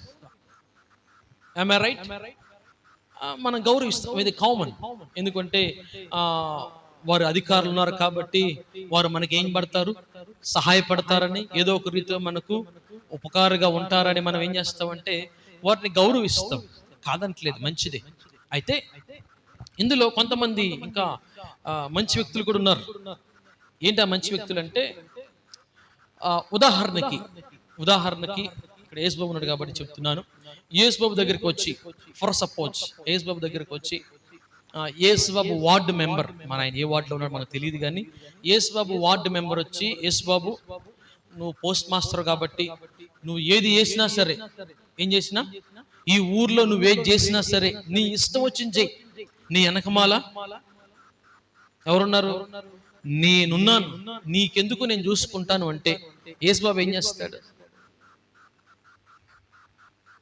am I right? మనం గౌరవిస్తాం. ఇది కామన్. ఎందుకంటే వారు అధికారులు ఉన్నారు కాబట్టి వారు మనకి ఏం పడతారు? సహాయపడతారని, ఏదో ఒక రీతిలో మనకు ఉపకారంగా ఉంటారని మనం ఏం చేస్తామంటే వారిని గౌరవిస్తాం. కాదంటలేదు, మంచిదే. అయితే ఇందులో కొంతమంది ఇంకా మంచి వ్యక్తులు కూడా ఉన్నారు. ఏంటి ఆ మంచి వ్యక్తులు అంటే, ఉదాహరణకి ఇక్కడ యేసుబాబు ఉన్నాడు కాబట్టి చెప్తున్నాను. యేసుబాబు దగ్గరికి వచ్చి, ఫర్ సపోజ్ యేసుబాబు దగ్గరికి వచ్చి, యేసుబాబు వార్డు మెంబర్, మన ఆయన ఏ వార్డులో ఉన్నాడు మనకు తెలియదు, కానీ యేసుబాబు వార్డు మెంబర్ వచ్చి, యేసుబాబు నువ్వు పోస్ట్ మాస్టర్ కాబట్టి నువ్వు ఏది చేసినా సరే, ఏం చేసినా, ఈ ఊర్లో నువ్వేది చేసినా సరే నీ ఇష్టం వచ్చింది చెయ్యి, నీ వెనకమాల ఎవరున్నారు? నేనున్నాను, నీకెందుకు, నేను చూసుకుంటాను అంటే యేసుబాబు ఏం చేస్తాడు?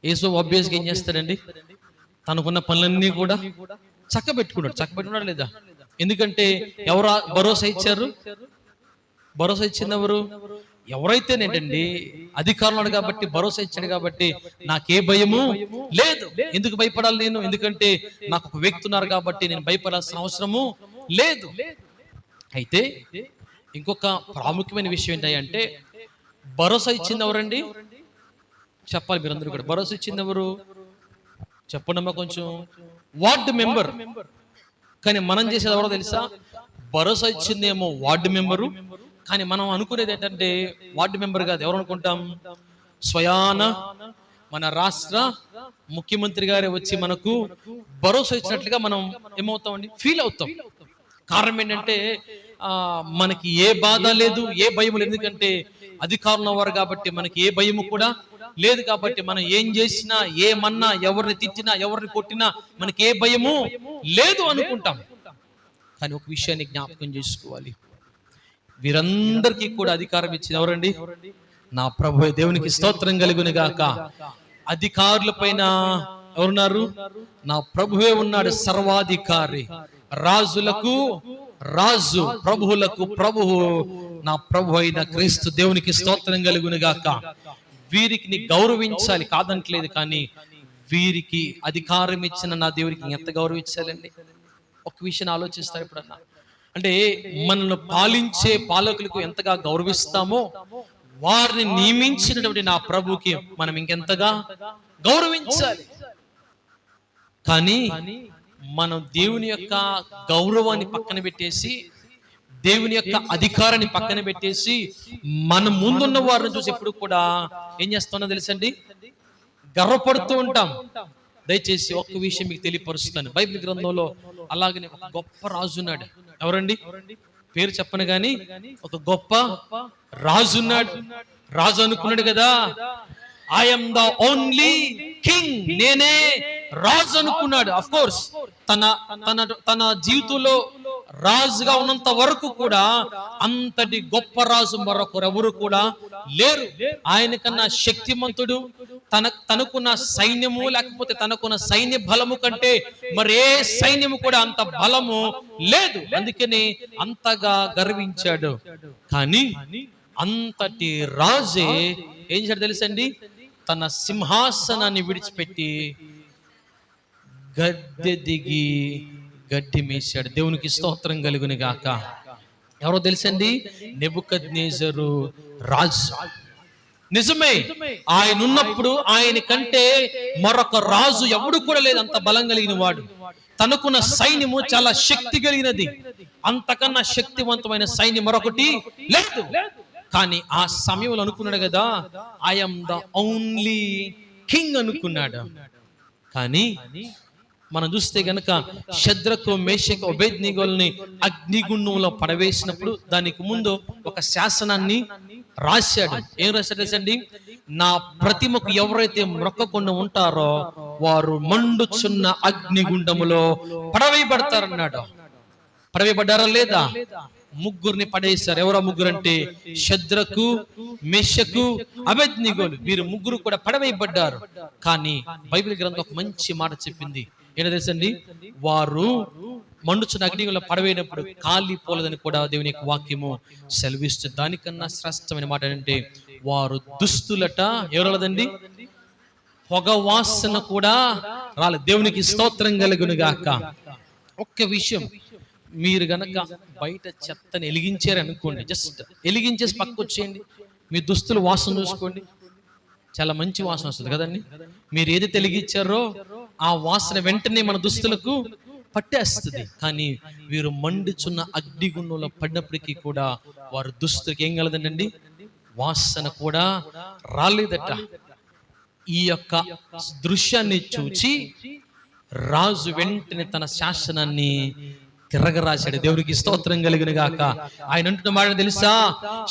యేసుబాబు ఆబ్వియస్గా ఏం చేస్తాడండి? తనకున్న పనులన్నీ కూడా చక్కబెట్టుకున్నాడు లేదా? ఎందుకంటే ఎవరు భరోసా ఇచ్చారు? భరోసా ఇచ్చింది ఎవరు? ఎవరైతేనేంటండి, అధికారులు కాబట్టి భరోసా ఇచ్చాడు కాబట్టి నాకే భయము లేదు. ఎందుకు భయపడాలి నేను? ఎందుకంటే నాకు ఒక వ్యక్తి ఉన్నారు కాబట్టి నేను భయపడాల్సిన అవసరము లేదు. అయితే ఇంకొక ప్రాముఖ్యమైన విషయం ఏంటంటే, భరోసా ఇచ్చింది ఎవరండి? చెప్పాలి మీరందరూ కూడా. భరోసా ఇచ్చింది ఎవరు? చెప్పండమ్మా కొంచెం. Ward member. కానీ మనం చేసేది ఎవరో తెలుసా? భరోసా ఇచ్చిందేమో వార్డు మెంబరు, కానీ మనం అనుకునేది ఏంటంటే వార్డు మెంబర్ కాదు. ఎవరు అనుకుంటాం? స్వయాన మన రాష్ట్ర ముఖ్యమంత్రి గారే వచ్చి మనకు భరోసా ఇచ్చినట్లుగా మనం ఏమవుతామండి? ఫీల్ అవుతాం. కారణం ఏంటంటే మనకి ఏ బాధ లేదు, ఏ భయం లేదు. ఎందుకంటే అధికారులు వారు కాబట్టి మనకి ఏ భయము కూడా లేదు. కాబట్టి మనం ఏం చేసినా, ఏమన్నా, ఎవరిని తిట్టినా, ఎవరిని కొట్టినా మనకి ఏ భయము లేదు అనుకుంటాం. కానీ ఒక విషయాన్ని జ్ఞాపకం చేసుకోవాలి, వీరందరికీ కూడా అధికారం ఇచ్చింది ఎవరండి? నా ప్రభువే. దేవునికి స్తోత్రం కలుగును గాక. అధికారుల పైన ఎవరున్నారు? నా ప్రభువే ఉన్నాడు, సర్వాధికారి. రాజులకు రాజు, ప్రభువులకు ప్రభువు, నా ప్రభు అయిన క్రీస్తు. దేవునికి స్తోత్రం కలుగును గాక. వీరికి నీ గౌరవించాలి, కాదంటలేదు, కానీ వీరికి అధికారం ఇచ్చిన నా దేవుడికి ఎంత గౌరవించాలండి? ఒక విషయం ఆలోచిస్తారు ఎప్పుడన్నా. అంటే మనల్ని పాలించే పాలకులకు ఎంతగా గౌరవిస్తామో వారిని నియమించినటువంటి నా ప్రభుకి మనం ఇంకెంతగా గౌరవించాలి. కానీ మనం దేవుని యొక్క గౌరవాన్ని పక్కన పెట్టేసి, దేవుని యొక్క అధికారాన్ని పక్కన పెట్టేసి, మన ముందున్న వారిని చూసి ఎప్పుడు కూడా ఏం చేస్తున్నా తెలుసండి? గర్వపడుతూ ఉంటాం. దయచేసి ఒక్క విషయం మీకు తెలియపరుస్తాను. బైబిల్ గ్రంథంలో అలాగనే ఒక గొప్ప రాజు ఉన్నాడు. ఎవరండి? పేరు చెప్పను గాని ఒక గొప్ప రాజు ఉన్నాడు. రాజు అనుకున్నాడు కదా, ఐఎమ్ ద ఓన్లీ కింగ్, నేనే రాజు అనుకున్నాడు. అఫ్ కోర్స్ తన జీవితంలో రాజుగా ఉన్నంత వరకు కూడా అంతటి గొప్ప రాజు మరొకరు ఎవరు కూడా లేరు. ఆయన కన్నా శక్తిమంతుడు, తనకున్న సైన్యము లేకపోతే తనకున్న సైన్య బలము కంటే మరే సైన్యము కూడా అంత బలము లేదు, అందుకని అంతగా గర్వించాడు. కానీ అంతటి రాజే ఏం చేశాడు తెలుసండి? తన సింహాసనాన్ని విడిచిపెట్టి గద్దె దిగి గడ్డి మేశాడు. దేవునికి స్తోత్రం కలుగును గాక. ఎవరో తెలుసండి? నెబుకద్నెజరు రాజు. నిజమే, ఆయన ఉన్నప్పుడు ఆయన కంటే మరొక రాజు ఎవడు కూడా లేదు అంత బలం కలిగిన వాడు. తనకున్న సైన్యము చాలా శక్తి కలిగినది, అంతకన్నా శక్తివంతమైన సైన్యం మరొకటి లేదు. కానీ ఆ సమయంలో అనుకున్నాడు కదా, ఐఎమ్ ద ఓన్లీ కింగ్ అనుకున్నాడు. కానీ మనం చూస్తే గనక షద్రకు మేషకు అబేద్నెగోల్ని అగ్నిగుండంలో పడవేసినప్పుడు దానికి ముందు ఒక శాసనాన్ని రాశాడు. ఏం రాశాడు తెలుసండి? నా ప్రతిమకు ఎవరైతే మొక్కకుండా ఉంటారో వారు మండుచున్న అగ్నిగుండములో పడవేయబడతారన్నాడు. పడవేయబడ్డారా లేదా? ముగ్గురిని పడేశారు. ఎవరో ముగ్గురు అంటే షద్రకు మేషకు అబేద్నెగోలు. వీరు ముగ్గురు కూడా పడవేయబడ్డారు. కానీ బైబిల్ గ్రంథం ఒక మంచి మాట చెప్పింది. ఏంటో తెలుసండి? వారు మండుచున్న అగ్నిలో పడవేయనప్పుడు కాలిపోలేదని కూడా దేవుని యొక్క వాక్యము సెలవిస్తుంది. దానికన్నా శ్రేష్టమైన మాట ఏంటంటే వారు దుస్తులట ఎవరలేదండి, పొగ వాసన కూడా రాలేదు. దేవునికి స్తోత్రం కలుగును గాక. ఒక్క విషయం, మీరు గనక బయట చెత్తని వెలిగించారు అనుకోండి, జస్ట్ వెలిగించేసి పక్కకు వచ్చేయండి, మీ దుస్తులు వాసన చూసుకోండి, చాలా మంచి వాసన వస్తుంది కదండి. మీరు ఏది వెలిగించారో ఆ వాసన వెంటనే మన దుస్తులకు పట్టేస్తుంది. కానీ వీరు మండుచున్న అగ్నిగుండంలో పడినప్పటికీ కూడా వారు దుస్తులకు ఏం కలదండి, వాసన కూడా రాలేదట. ఈ యొక్క దృశ్యాన్ని చూచి రాజు వెంటనే తన శాసనాన్ని తిరగరాశాడు. దేవునికి స్తోత్రం కలుగును గాక. ఆయన అంటున్న మాట తెలుసా?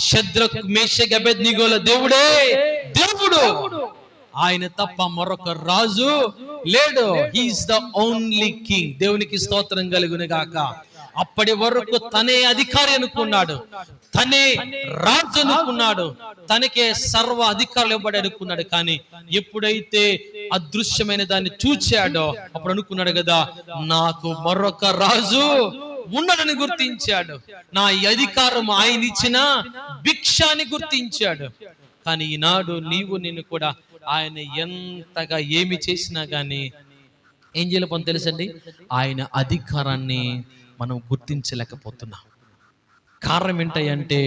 షద్రకు మేషకు అబేద్నెగోల దేవుడే దేవుడు, ఆయన తప్ప మరొక రాజు లేడు. He is the only king. దేవునికి స్తోత్రం కలుగును గాక. అప్పటి వరకు తనే అధికారి అనుకున్నాడు, తనే రాజు అనుకున్నాడు, తనకే సర్వ అధికారులు ఇవ్వబడి అనుకున్నాడు. కానీ ఎప్పుడైతే అదృశ్యమైన దాన్ని చూచాడో అప్పుడు అనుకున్నాడు కదా, నాకు మరొక రాజు ఉన్నాడని గుర్తించాడు. నా అధికారం ఆయన ఇచ్చిన భిక్షాన్ని గుర్తించాడు. కానీ ఈనాడు నీవు నేను కూడా ఆయన ఎంతగా ఏమి చేసినా గానీ ఏం చేయలేకపోతే తెలుసండి, ఆయన అధికారాన్ని మనం గుర్తించలేకపోతున్నాం. కారణం ఏంటంటే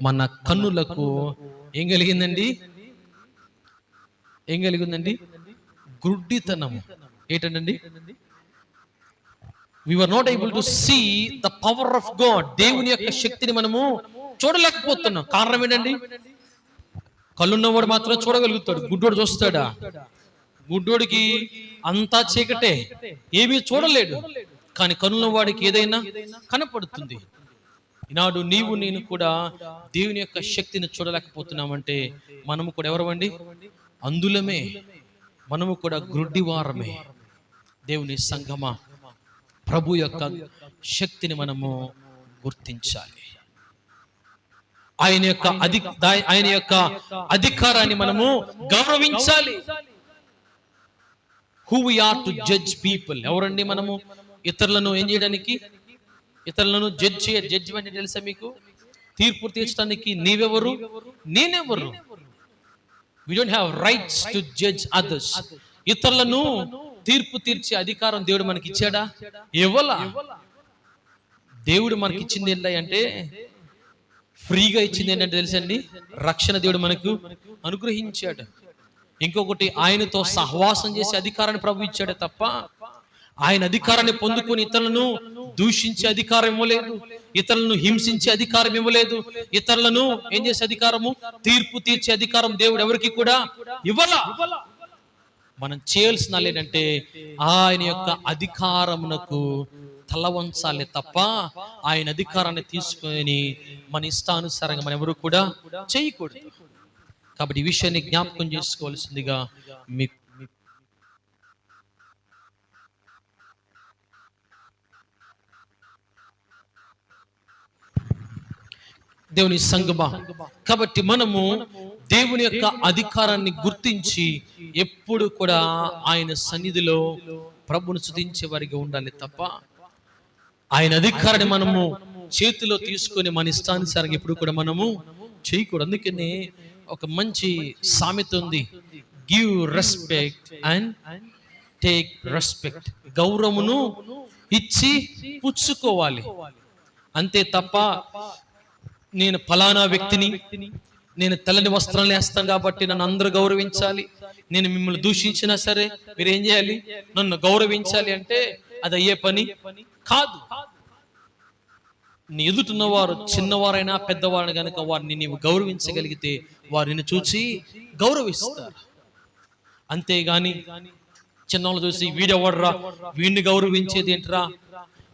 మన కన్నులకు ఏం కలిగిందండి, ఏం కలిగిందండి? గుడ్డితనము. ఏంటండి? we were not able to see the power of God. దేవుని యొక్క శక్తిని మనము చూడలేకపోతున్నాం. కారణం ఏంటండి? కళ్ళున్నవాడు మాత్రం చూడగలుగుతాడు, గుడ్డోడు చూస్తాడా? గుడ్డోడికి అంతా చీకటే, ఏమీ చూడలేడు. కానీ కన్నున్నవాడికి ఏదైనా కనపడుతుంది. ఈనాడు నీవు నేను కూడా దేవుని యొక్క శక్తిని చూడలేకపోతున్నామంటే మనము కూడా ఎవరమండి? అందులమే, మనము కూడా గ్రుడ్డివారమే. దేవుని సంగమా, ప్రభు యొక్క శక్తిని మనము గుర్తించాలి. ఆయన యొక్క అధికారాన్ని మనము గౌరవించాలి. Who we are to judge people. ఎవరండి మనము? ఇతరులను ఏం చేయడానికి, ఇతరులను జడ్జిమెంట్ తెలుసా మీకు? తీర్పు తీర్చడానికి నీవెవరు, నేనెవరు? We don't have rights to judge others. ఇతరులను తీర్పు తీర్చే అధికారం దేవుడు మనకి ఇచ్చాడా? ఇవ్వలా. దేవుడు మనకి ఇచ్చింది ఏంటంటే, ఫ్రీగా ఇచ్చింది ఏంటంటే తెలుసండి, రక్షణ దేవుడు మనకు అనుగ్రహించాడు. ఇంకొకటి, ఆయనతో సహవాసం చేసే అధికారాన్ని ప్రభు ఇచ్చాడు తప్ప ఆయన అధికారాన్ని పొందుకొని ఇతరులను దూషించే అధికారం ఇవ్వలేదు, ఇతరులను హింసించే అధికారం ఇవ్వలేదు, ఇతరులను ఏం చేసే అధికారము, తీర్పు తీర్చే అధికారం దేవుడు ఎవరికి కూడా ఇవ్వలా. మనం చేయాల్సిన ఏంటంటే ఆయన యొక్క అధికారమునకు తల వంచాలి తప్ప ఆయన అధికారాన్ని తీసుకొని మన ఇష్టానుసారంగా మనం ఎవరు కూడా చేయకూడదు. కాబట్టి ఈ విషయాన్ని జ్ఞాపకం చేసుకోవాల్సిందిగా మీకు దేవుని సంగమా. కాబట్టి మనము దేవుని యొక్క అధికారాన్ని గుర్తించి ఎప్పుడు కూడా ఆయన సన్నిధిలో ప్రభుని స్తుతించే వారిగా ఉండాలి తప్ప ఆయన అధికారాన్ని మనము చేతిలో తీసుకొని మన ఇష్టానుసారంగా ఎప్పుడు కూడా మనము చేయకూడదు. అందుకని ఒక మంచి సామెత ఉంది, give respect and take respect. గౌరవమును ఇచ్చి పుచ్చుకోవాలి అంతే తప్ప నేను ఫలానా వ్యక్తిని, నేను తెల్లని వస్త్రాలు వేస్తాను కాబట్టి నన్ను అందరూ గౌరవించాలి, నేను మిమ్మల్ని దూషించినా సరే మీరు ఏం చేయాలి, నన్ను గౌరవించాలి అంటే అది అయ్యే పని కాదు. నీ ఎదుటిన్నవారు చిన్నవారైనా పెద్దవారైనా కనుక వారిని నీవు గౌరవించగలిగితే వారిని చూసి గౌరవిస్తారు. అంతేగాని చిన్నవాళ్ళు చూసి వీడెవడరా, వీడిని గౌరవించేది ఏంటిరా,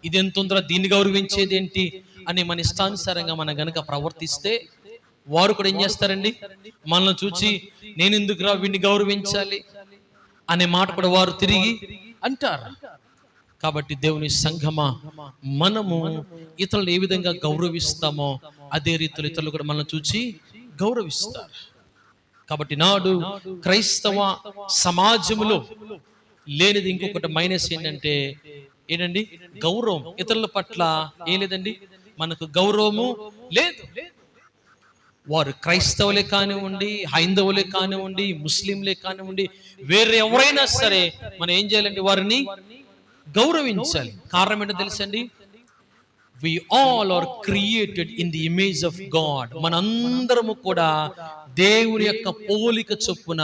ఇదెంతుందిరా, దీన్ని గౌరవించేది ఏంటి అని మన ఇష్టానుసారంగా మనం గనక ప్రవర్తిస్తే వారు కూడా ఏం చేస్తారండి, మనల్ని చూచి నేను ఎందుకురా వీడిని గౌరవించాలి అనే మాట కూడా వారు తిరిగి అంటారు. కాబట్టి దేవుని సంఘమా, మనము ఇతరులు ఏ విధంగా గౌరవిస్తామో అదే రీతిలో ఇతరులు కూడా మనల్ని చూచి గౌరవిస్తారు. కాబట్టి నాడు క్రైస్తవ సమాజంలో లేనిది ఇంకొకటి మైనస్ ఏంటంటే గౌరవం. ఇతరుల పట్ల ఏం లేదండి, మనకు గౌరవము లేదు. వారు క్రైస్తవులే కానివ్వండి, హైందవులే కానివ్వండి, ముస్లింలే కానివ్వండి, వేరే ఎవరైనా సరే మనం ఏం చేయాలండి, వారిని గౌరవించాలి. కారణం ఏంటో తెలుసండి, we all are created in the image of God. మనందరము కూడా దేవుని యొక్క పోలిక చొప్పున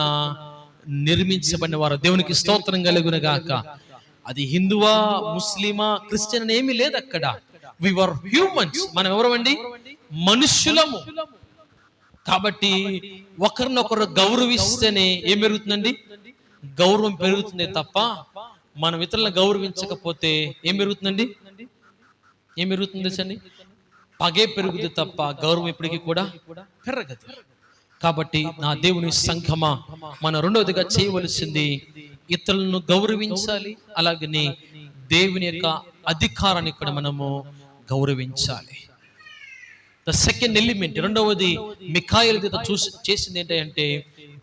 నిర్మించబడిన వారు. దేవునికి స్తోత్రం కలుగును గాక. అది హిందువా, ముస్లిమా, క్రిస్టియన్ అని ఏమీ లేదు అక్కడ. we were humans. మనం ఎవరమండి, మనుష్యులము. కాబట్టి ఒకరినొకరు గౌరవిస్తేనే ఏం పెరుగుతుందండి, గౌరవం పెరుగుతుంది తప్ప మనం ఇతరులను గౌరవించకపోతే ఏం పెరుగుతుందండి, ఏం పెరుగుతుంది అండి, పగే పెరుగుతుంది తప్ప గౌరవం ఎప్పటికీ కూడా పెరగదు. కాబట్టి నా దేవుని సంఘమా, మన రెండవదిగా చేయవలసింది ఇతరులను గౌరవించాలి, అలాగనే దేవుని యొక్క అధికారాన్ని కూడా మనము గౌరవించాలి. ద సెకండ్ ఎలిమెంట్, రెండవది మిఖాయేలు చేసింది ఏంటంటే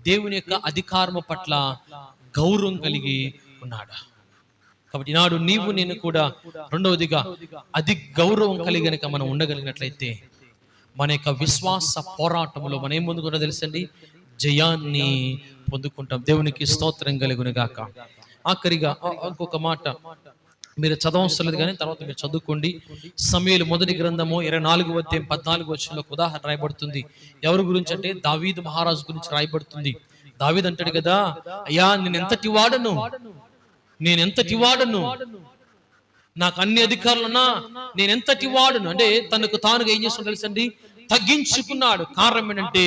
దేవుని యొక్క అధికారము పట్ల గౌరవం కలిగి ఉన్నాడు. కాబట్టి నాడు నీవు నేను కూడా రెండవదిగా గౌరవం కలిగి మనం ఉండగలిగినట్లయితే మన యొక్క విశ్వాస పోరాటంలో మనం ఏం పొందుకుంటాం తెలుసండి, జయాన్ని పొందుకుంటాం. దేవునికి స్తోత్రం కలుగును గాక. ఆఖరిగా ఇంకొక మాట మీరు చదవవసరం లేదు కానీ తర్వాత మీరు చదువుకోండి. సమూయేలు మొదటి గ్రంథము 24వ అధ్యాయం 14వ వచనంలో ఉదాహరణ రాయబడుతుంది. ఎవరి గురించి అంటే దావీదు మహారాజు గురించి రాయబడుతుంది. దావీదు అంటాడు కదా, అయ్యా నేను ఎంతటి వాడను, నాకు అన్ని అధికారులున్నా నేను ఎంతటి వాడును అంటే తనకు తానుగా ఏం చేస్తున్నాడు తెలుసండి, తగ్గించుకున్నాడు. కారణం ఏంటంటే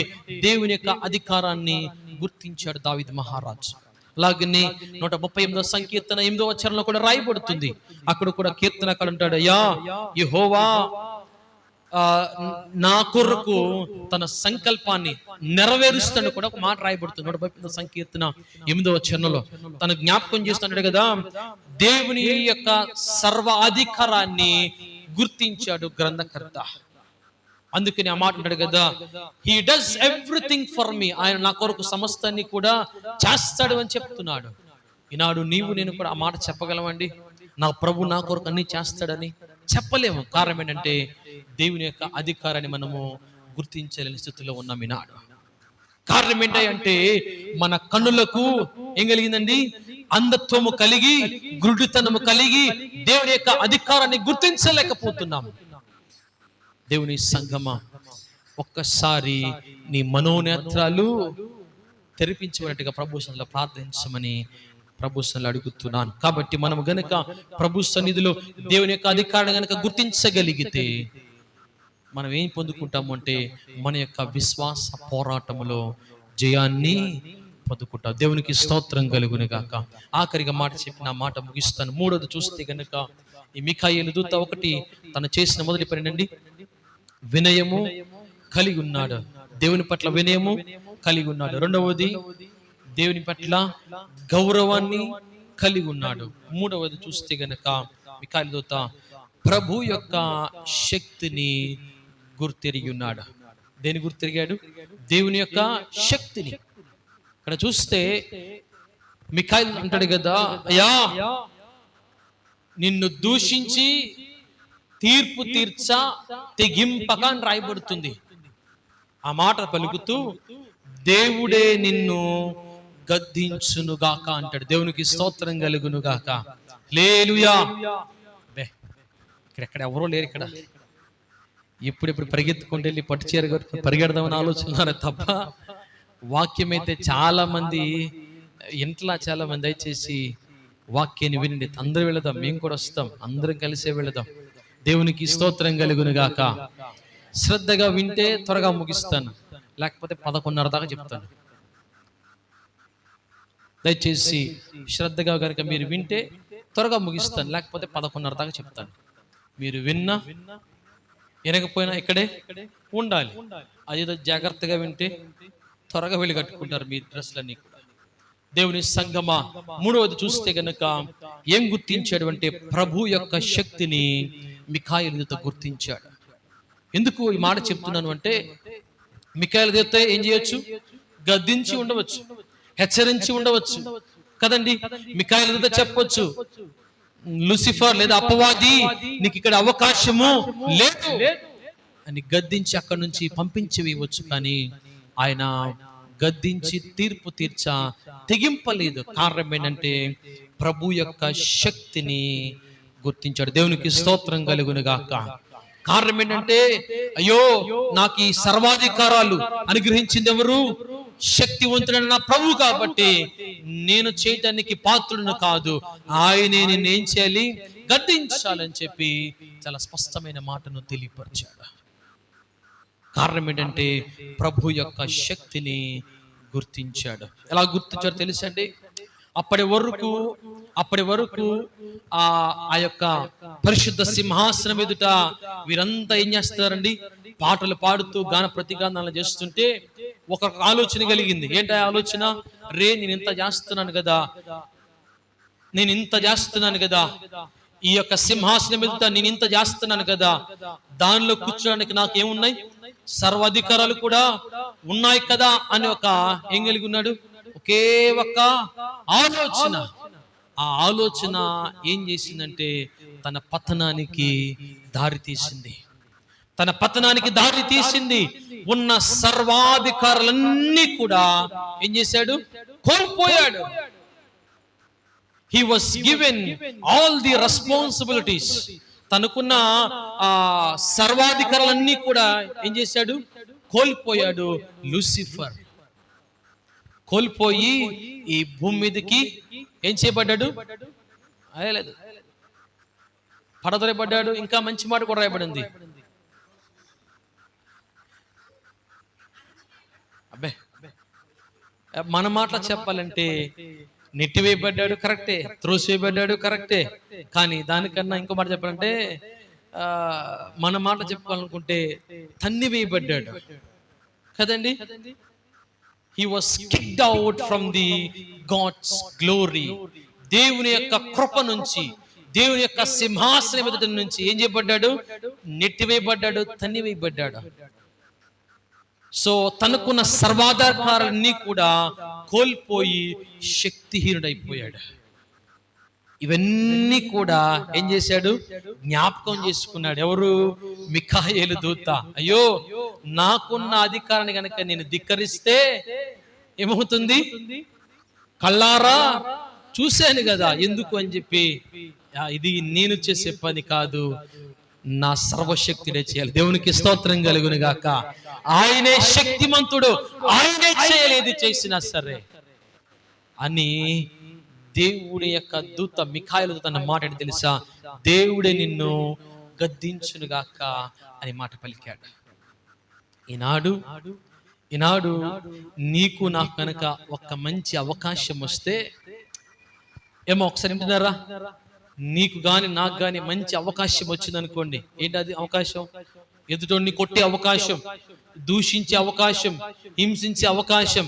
దేవుని యొక్క అధికారాన్ని గుర్తించాడు దావీదు మహారాజు. అలాగనే 138వ సంకీర్తన 8వ వచనంలో కూడా రాయబడుతుంది. అక్కడ కూడా కీర్తనకారుడు అంటాడు, అయ్యా యెహోవా నా కొరకు తన సంకల్పాన్ని నెరవేరుస్తాడు కూడా ఒక మాట రాయబడుతుంది. 138వ సంకీర్తన 8వ వచనంలో తన జ్ఞాపకం చేస్తున్నాడు కదా, దేవుని యొక్క సర్వ అధికారాన్ని గుర్తించాడు గ్రంథకర్త. అందుకని ఆ మాట అంటాడు కదా, he does everything for me, ఆయన నా కొరకు సమస్తాన్ని కూడా చేస్తాడు అని చెప్తున్నాడు. ఈనాడు నీవు నేను కూడా ఆ మాట చెప్పగలమండి, నా ప్రభు నా కొరకు అన్ని చేస్తాడని చెప్పలేము. కారణం ఏంటంటే దేవుని యొక్క అధికారాన్ని మనము గుర్తించలేని స్థితిలో ఉన్నాం ఈనాడు. కారణం ఏంటంటే మన కన్నులకు ఏం కలిగిందండి, అంధత్వము కలిగి, గురుడితనము కలిగి దేవుని యొక్క అధికారాన్ని గుర్తించలేకపోతున్నాము. దేవుని సంఘమా, ఒక్కసారి నీ మనోనేత్రాలు తెరిపించబడినట్టుగా ప్రభు సన్నిధిలో ప్రార్థించమని ప్రభు సన్నిధిలో అడుగుతున్నాను. కాబట్టి మనం గనక ప్రభు సన్నిధిలో దేవుని యొక్క అధికారాన్ని గనక గుర్తించగలిగితే మనం ఏం పొందుకుంటాము అంటే మన యొక్క విశ్వాస పోరాటములో జయాన్ని పొందుకుంటాం. దేవునికి స్తోత్రం కలుగును గాక. ఆఖరిగా మాట చెప్పిన మాట ముగిస్తాను. మూడోది చూస్తే గనక ఈ మిఖాయేలు దూత ఒకటి తను చేసిన మొదటి పని వినయము కలిగి ఉన్నాడు, దేవుని పట్ల వినయము కలిగి ఉన్నాడు. రెండవది దేవుని పట్ల గౌరవాన్ని కలిగి ఉన్నాడు. మూడవది చూస్తే గనక మిఖాయేలు దూత ప్రభు యొక్క శక్తిని గుర్తెరిగి ఉన్నాడు. దేని గుర్తెరిగాడు? దేవుని యొక్క శక్తిని. ఇక్కడ చూస్తే మిఖాయిల్ అంటాడు కదా, అయ్యా నిన్ను దూషించి తీర్పు తీర్చా తెగింపక అని రాయబడుతుంది. ఆ మాట పలుకుతూ దేవుడే నిన్ను గద్దించునుగాక అంటాడు. దేవునికి స్తోత్రం కలుగునుగాక. హల్లెలూయా. ఇక్కడ ఎవరో లేరు. ఇక్కడ ఇప్పుడు పరిగెత్తుకుంటూ వెళ్ళి పట్టు చీర కట్టుకుని పరిగెడదామని ఆలోచన తప్ప వాక్యం అయితే చాలా మంది ఇంట్లో చాలా మంది దయచేసి వాక్యాన్ని వినండి. అందరూ వెళదాం, మేము కూడా వస్తాం, అందరం కలిసే వెళదాం. దేవునికి స్తోత్రం కలుగునుగాక. శ్రద్ధగా వింటే త్వరగా ముగిస్తాను, లేకపోతే 11:30 దాకా చెప్తాను. దయచేసి శ్రద్ధగా కనుక మీరు వింటే త్వరగా ముగిస్తాను, లేకపోతే 11:30 దాకా చెప్తాను. మీరు విన్నా వినకపోయినా ఇక్కడే ఉండాలి. అదేదో జాగ్రత్తగా వింటే త్వరగా వెళ్ళి కట్టుకుంటారు మీ డ్రెస్లన్నీ కూడా. దేవుని సంగమా, మూడవది చూస్తే కనుక ఏం గుర్తించాడు అంటే ప్రభు యొక్క శక్తిని మిఖాయేలు దూత గుర్తించాడు. ఎందుకు ఈ మాట చెప్తున్నాను అంటే, మిఖాయేలు దూత ఏం చేయొచ్చు? గద్దించి ఉండవచ్చు, హెచ్చరించి ఉండవచ్చు కదండి. మిఖాయేలు దూత చెప్పొచ్చు, లూసిఫర్ లేదా అపవాది నీకు ఇక్కడ అవకాశము లేదు అని గద్దించి అక్కడి నుంచి పంపించి వేయవచ్చు. కానీ ఆయన గద్దించి తీర్పు తీర్చా తెగింపలేదు. కారణం ఏంటంటే ప్రభు యొక్క శక్తిని గుర్తించాడు. దేవునికి స్తోత్రం కలుగునుగాక. కారణం ఏంటంటే, అయ్యో నాకు ఈ సర్వాధికారాలు అనుగ్రహించింది ఎవరు? శక్తివంతుడైన నా ప్రభు కాబట్టి నేను చేయటానికి పాత్రులను కాదు, ఆయనే నిన్ను ఏం చేయాలి? గద్దించాలని చెప్పి చాలా స్పష్టమైన మాటను తెలియపరిచాడు. కారణం ఏంటంటే ప్రభు యొక్క శక్తిని గుర్తించాడు. ఎలా గుర్తించాడు తెలుసండి? అప్పటి వరకు ఆ యొక్క పరిశుద్ధ సింహాసనం ఎదుట వీరంతా ఏం చేస్తారండి? పాటలు పాడుతూ గాన ప్రతిగానాలు చేస్తుంటే ఒక ఆలోచన కలిగింది. ఏంటి ఆలోచన? నేను ఇంత చేస్తున్నాను కదా, ఈ యొక్క సింహాసనం ఎదుట నేను ఇంత చేస్తున్నాను కదా, దానిలో కూర్చోడానికి నాకేమున్నాయి? సర్వాధికారాలు కూడా ఉన్నాయి కదా అని ఏం కలిగి ఉన్నాడు? ఒకే ఒక ఆలోచన. ఆ ఆలోచన ఏం చేసిందంటే తన పతనానికి దారి తీసింది. ఉన్న సర్వాధికారాలన్నీ కూడా ఏం చేశాడు? కోల్పోయాడు. He was given all the responsibilities. తనకున్న సర్వాధికారాలన్నీ కూడా ఏం చేశాడు? కోల్పోయాడు. లూసిఫర్ కోల్పోయి ఈ భూమి మీదకి ఏం చేయబడ్డాడు? అయ్యలేదు, పడదొరబడ్డాడు. ఇంకా మంచి మాట కూడా రాయబడింది. అబ్బే, మన మాటలు చెప్పాలంటే నెట్టివేయబడ్డాడు కరెక్టే, త్రోసివేయబడ్డాడు కరెక్టే. కానీ దానికన్నా ఇంకో మాట చెప్పాలంటే మన మాట చెప్పాలనుకుంటే తన్నివేయబడ్డాడు కదండి. He was kicked out from the God's glory. దేవుని యొక్క కృప నుంచి, దేవుని యొక్క సింహాసనం ఎదుట నుంచి ఏం చేయబడ్డాడు? నెట్టివేయబడ్డాడు, తన్నివేయబడ్డాడు. సో తనకున్న సర్వాధికారాలన్నీ కూడా కోల్పోయి శక్తిహీనుడైపోయాడు. ఇవన్నీ కూడా ఏం చేశాడు? జ్ఞాపకం చేసుకున్నాడు. ఎవరు? మిఖాయేలు దూత. అయ్యో నాకున్న అధికారాన్ని కనుక నేను ధిక్కరిస్తే ఏమవుతుంది? కళ్ళారా చూశాను కదా, ఎందుకు అని చెప్పి ఇది నేను చేసే పని కాదు, నా సర్వశక్తినే చేయాలి. దేవునికి స్తోత్రం కలుగునుగాక. ఆయనే శక్తిమంతుడు, ఆయనే చేయలేదు చేసినా సరే అని దేవుడి యొక్క దూత మిఖాయేలు దూత అన్న మాట ఏంటి తెలుసా? దేవుడే నిన్ను గద్దించునుగాక అని మాట పలికాడు. ఈనాడు నీకు నాకు కనుక ఒక మంచి అవకాశం వస్తే, ఏమో ఒకసారి వింటున్నారా? నీకు గాని నాకు గాని మంచి అవకాశం వచ్చింది అనుకోండి. ఏంటది అవకాశం? ఎదుటోడిని కొట్టే అవకాశం, దూషించే అవకాశం, హింసించే అవకాశం.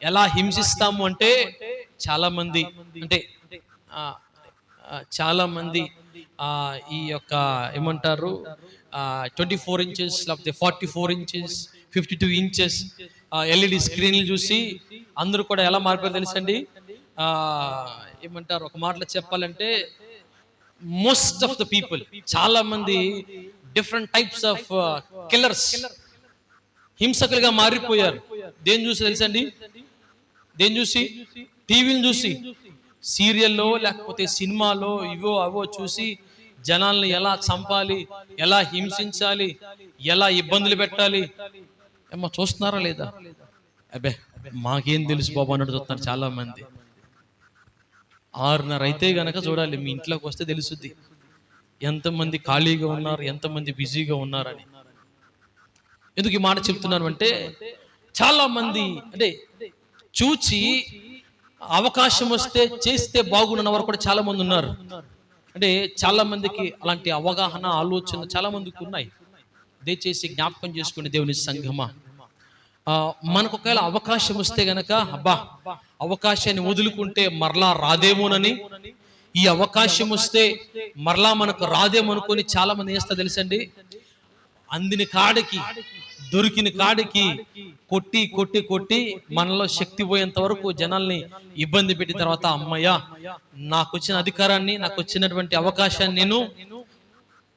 ఎలా హింసిస్తాము అంటే చాలా మంది ఈ యొక్క ఏమంటారు, 24 ఇంచెస్ లేకపోతే 44 ఇంచెస్ 52 ఇంచెస్ ఎల్ఈడి స్క్రీన్లు చూసి అందరూ కూడా ఎలా మారిపోయారు తెలుసండి. ఏమంటారు, ఒక మాటలో చెప్పాలంటే మోస్ట్ ఆఫ్ ద పీపుల్, చాలా మంది డిఫరెంట్ టైప్స్ ఆఫ్ కిల్లర్స్, హింసకులుగా మారిపోయారు. దేని చూసి తెలుసండి? దేని చూసి? టీవీని చూసి, సీరియల్లో లేకపోతే సినిమాలో ఇవో అవో చూసి జనాల్ని ఎలా చంపాలి, ఎలా హింసించాలి, ఎలా ఇబ్బందులు పెట్టాలి, ఏమో చూస్తున్నారా లేదా? అబ్బే మాకేం తెలుసు బాబు అన్నట్టు చూస్తున్నారు చాలా మంది. 6:30 అయితే గనక చూడాలి, మీ ఇంట్లోకి వస్తే తెలుస్తుంది ఎంతమంది ఖాళీగా ఉన్నారు, ఎంతమంది బిజీగా ఉన్నారని. ఎందుకు ఈ మాట చెప్తున్నాను అంటే, చాలా మంది అంటే చూచి అవకాశం వస్తే చేస్తే బాగున్న వారు కూడా చాలా మంది ఉన్నారు. అంటే చాలా మందికి అలాంటి అవగాహన, ఆలోచన చాలా మందికి ఉన్నాయి. దయచేసి జ్ఞాపకం చేసుకునే దేవుని సంఘమా, మనకు ఒకవేళ అవకాశం వస్తే గనక అబ్బా అవకాశాన్ని వదులుకుంటే మరలా రాదేమోనని, ఈ అవకాశం వస్తే మరలా మనకు రాదేమో అనుకొని చాలా మంది ఏం చేస్తారు తెలుసండి, అందిన కాడికి దొరికిన కాడికి కొట్టి కొట్టి కొట్టి మనలో శక్తి పోయేంత వరకు జనాల్ని ఇబ్బంది పెట్టిన తర్వాత అమ్మయ్య నాకు వచ్చిన అధికారాన్ని, నాకు వచ్చినటువంటి అవకాశాన్ని నేను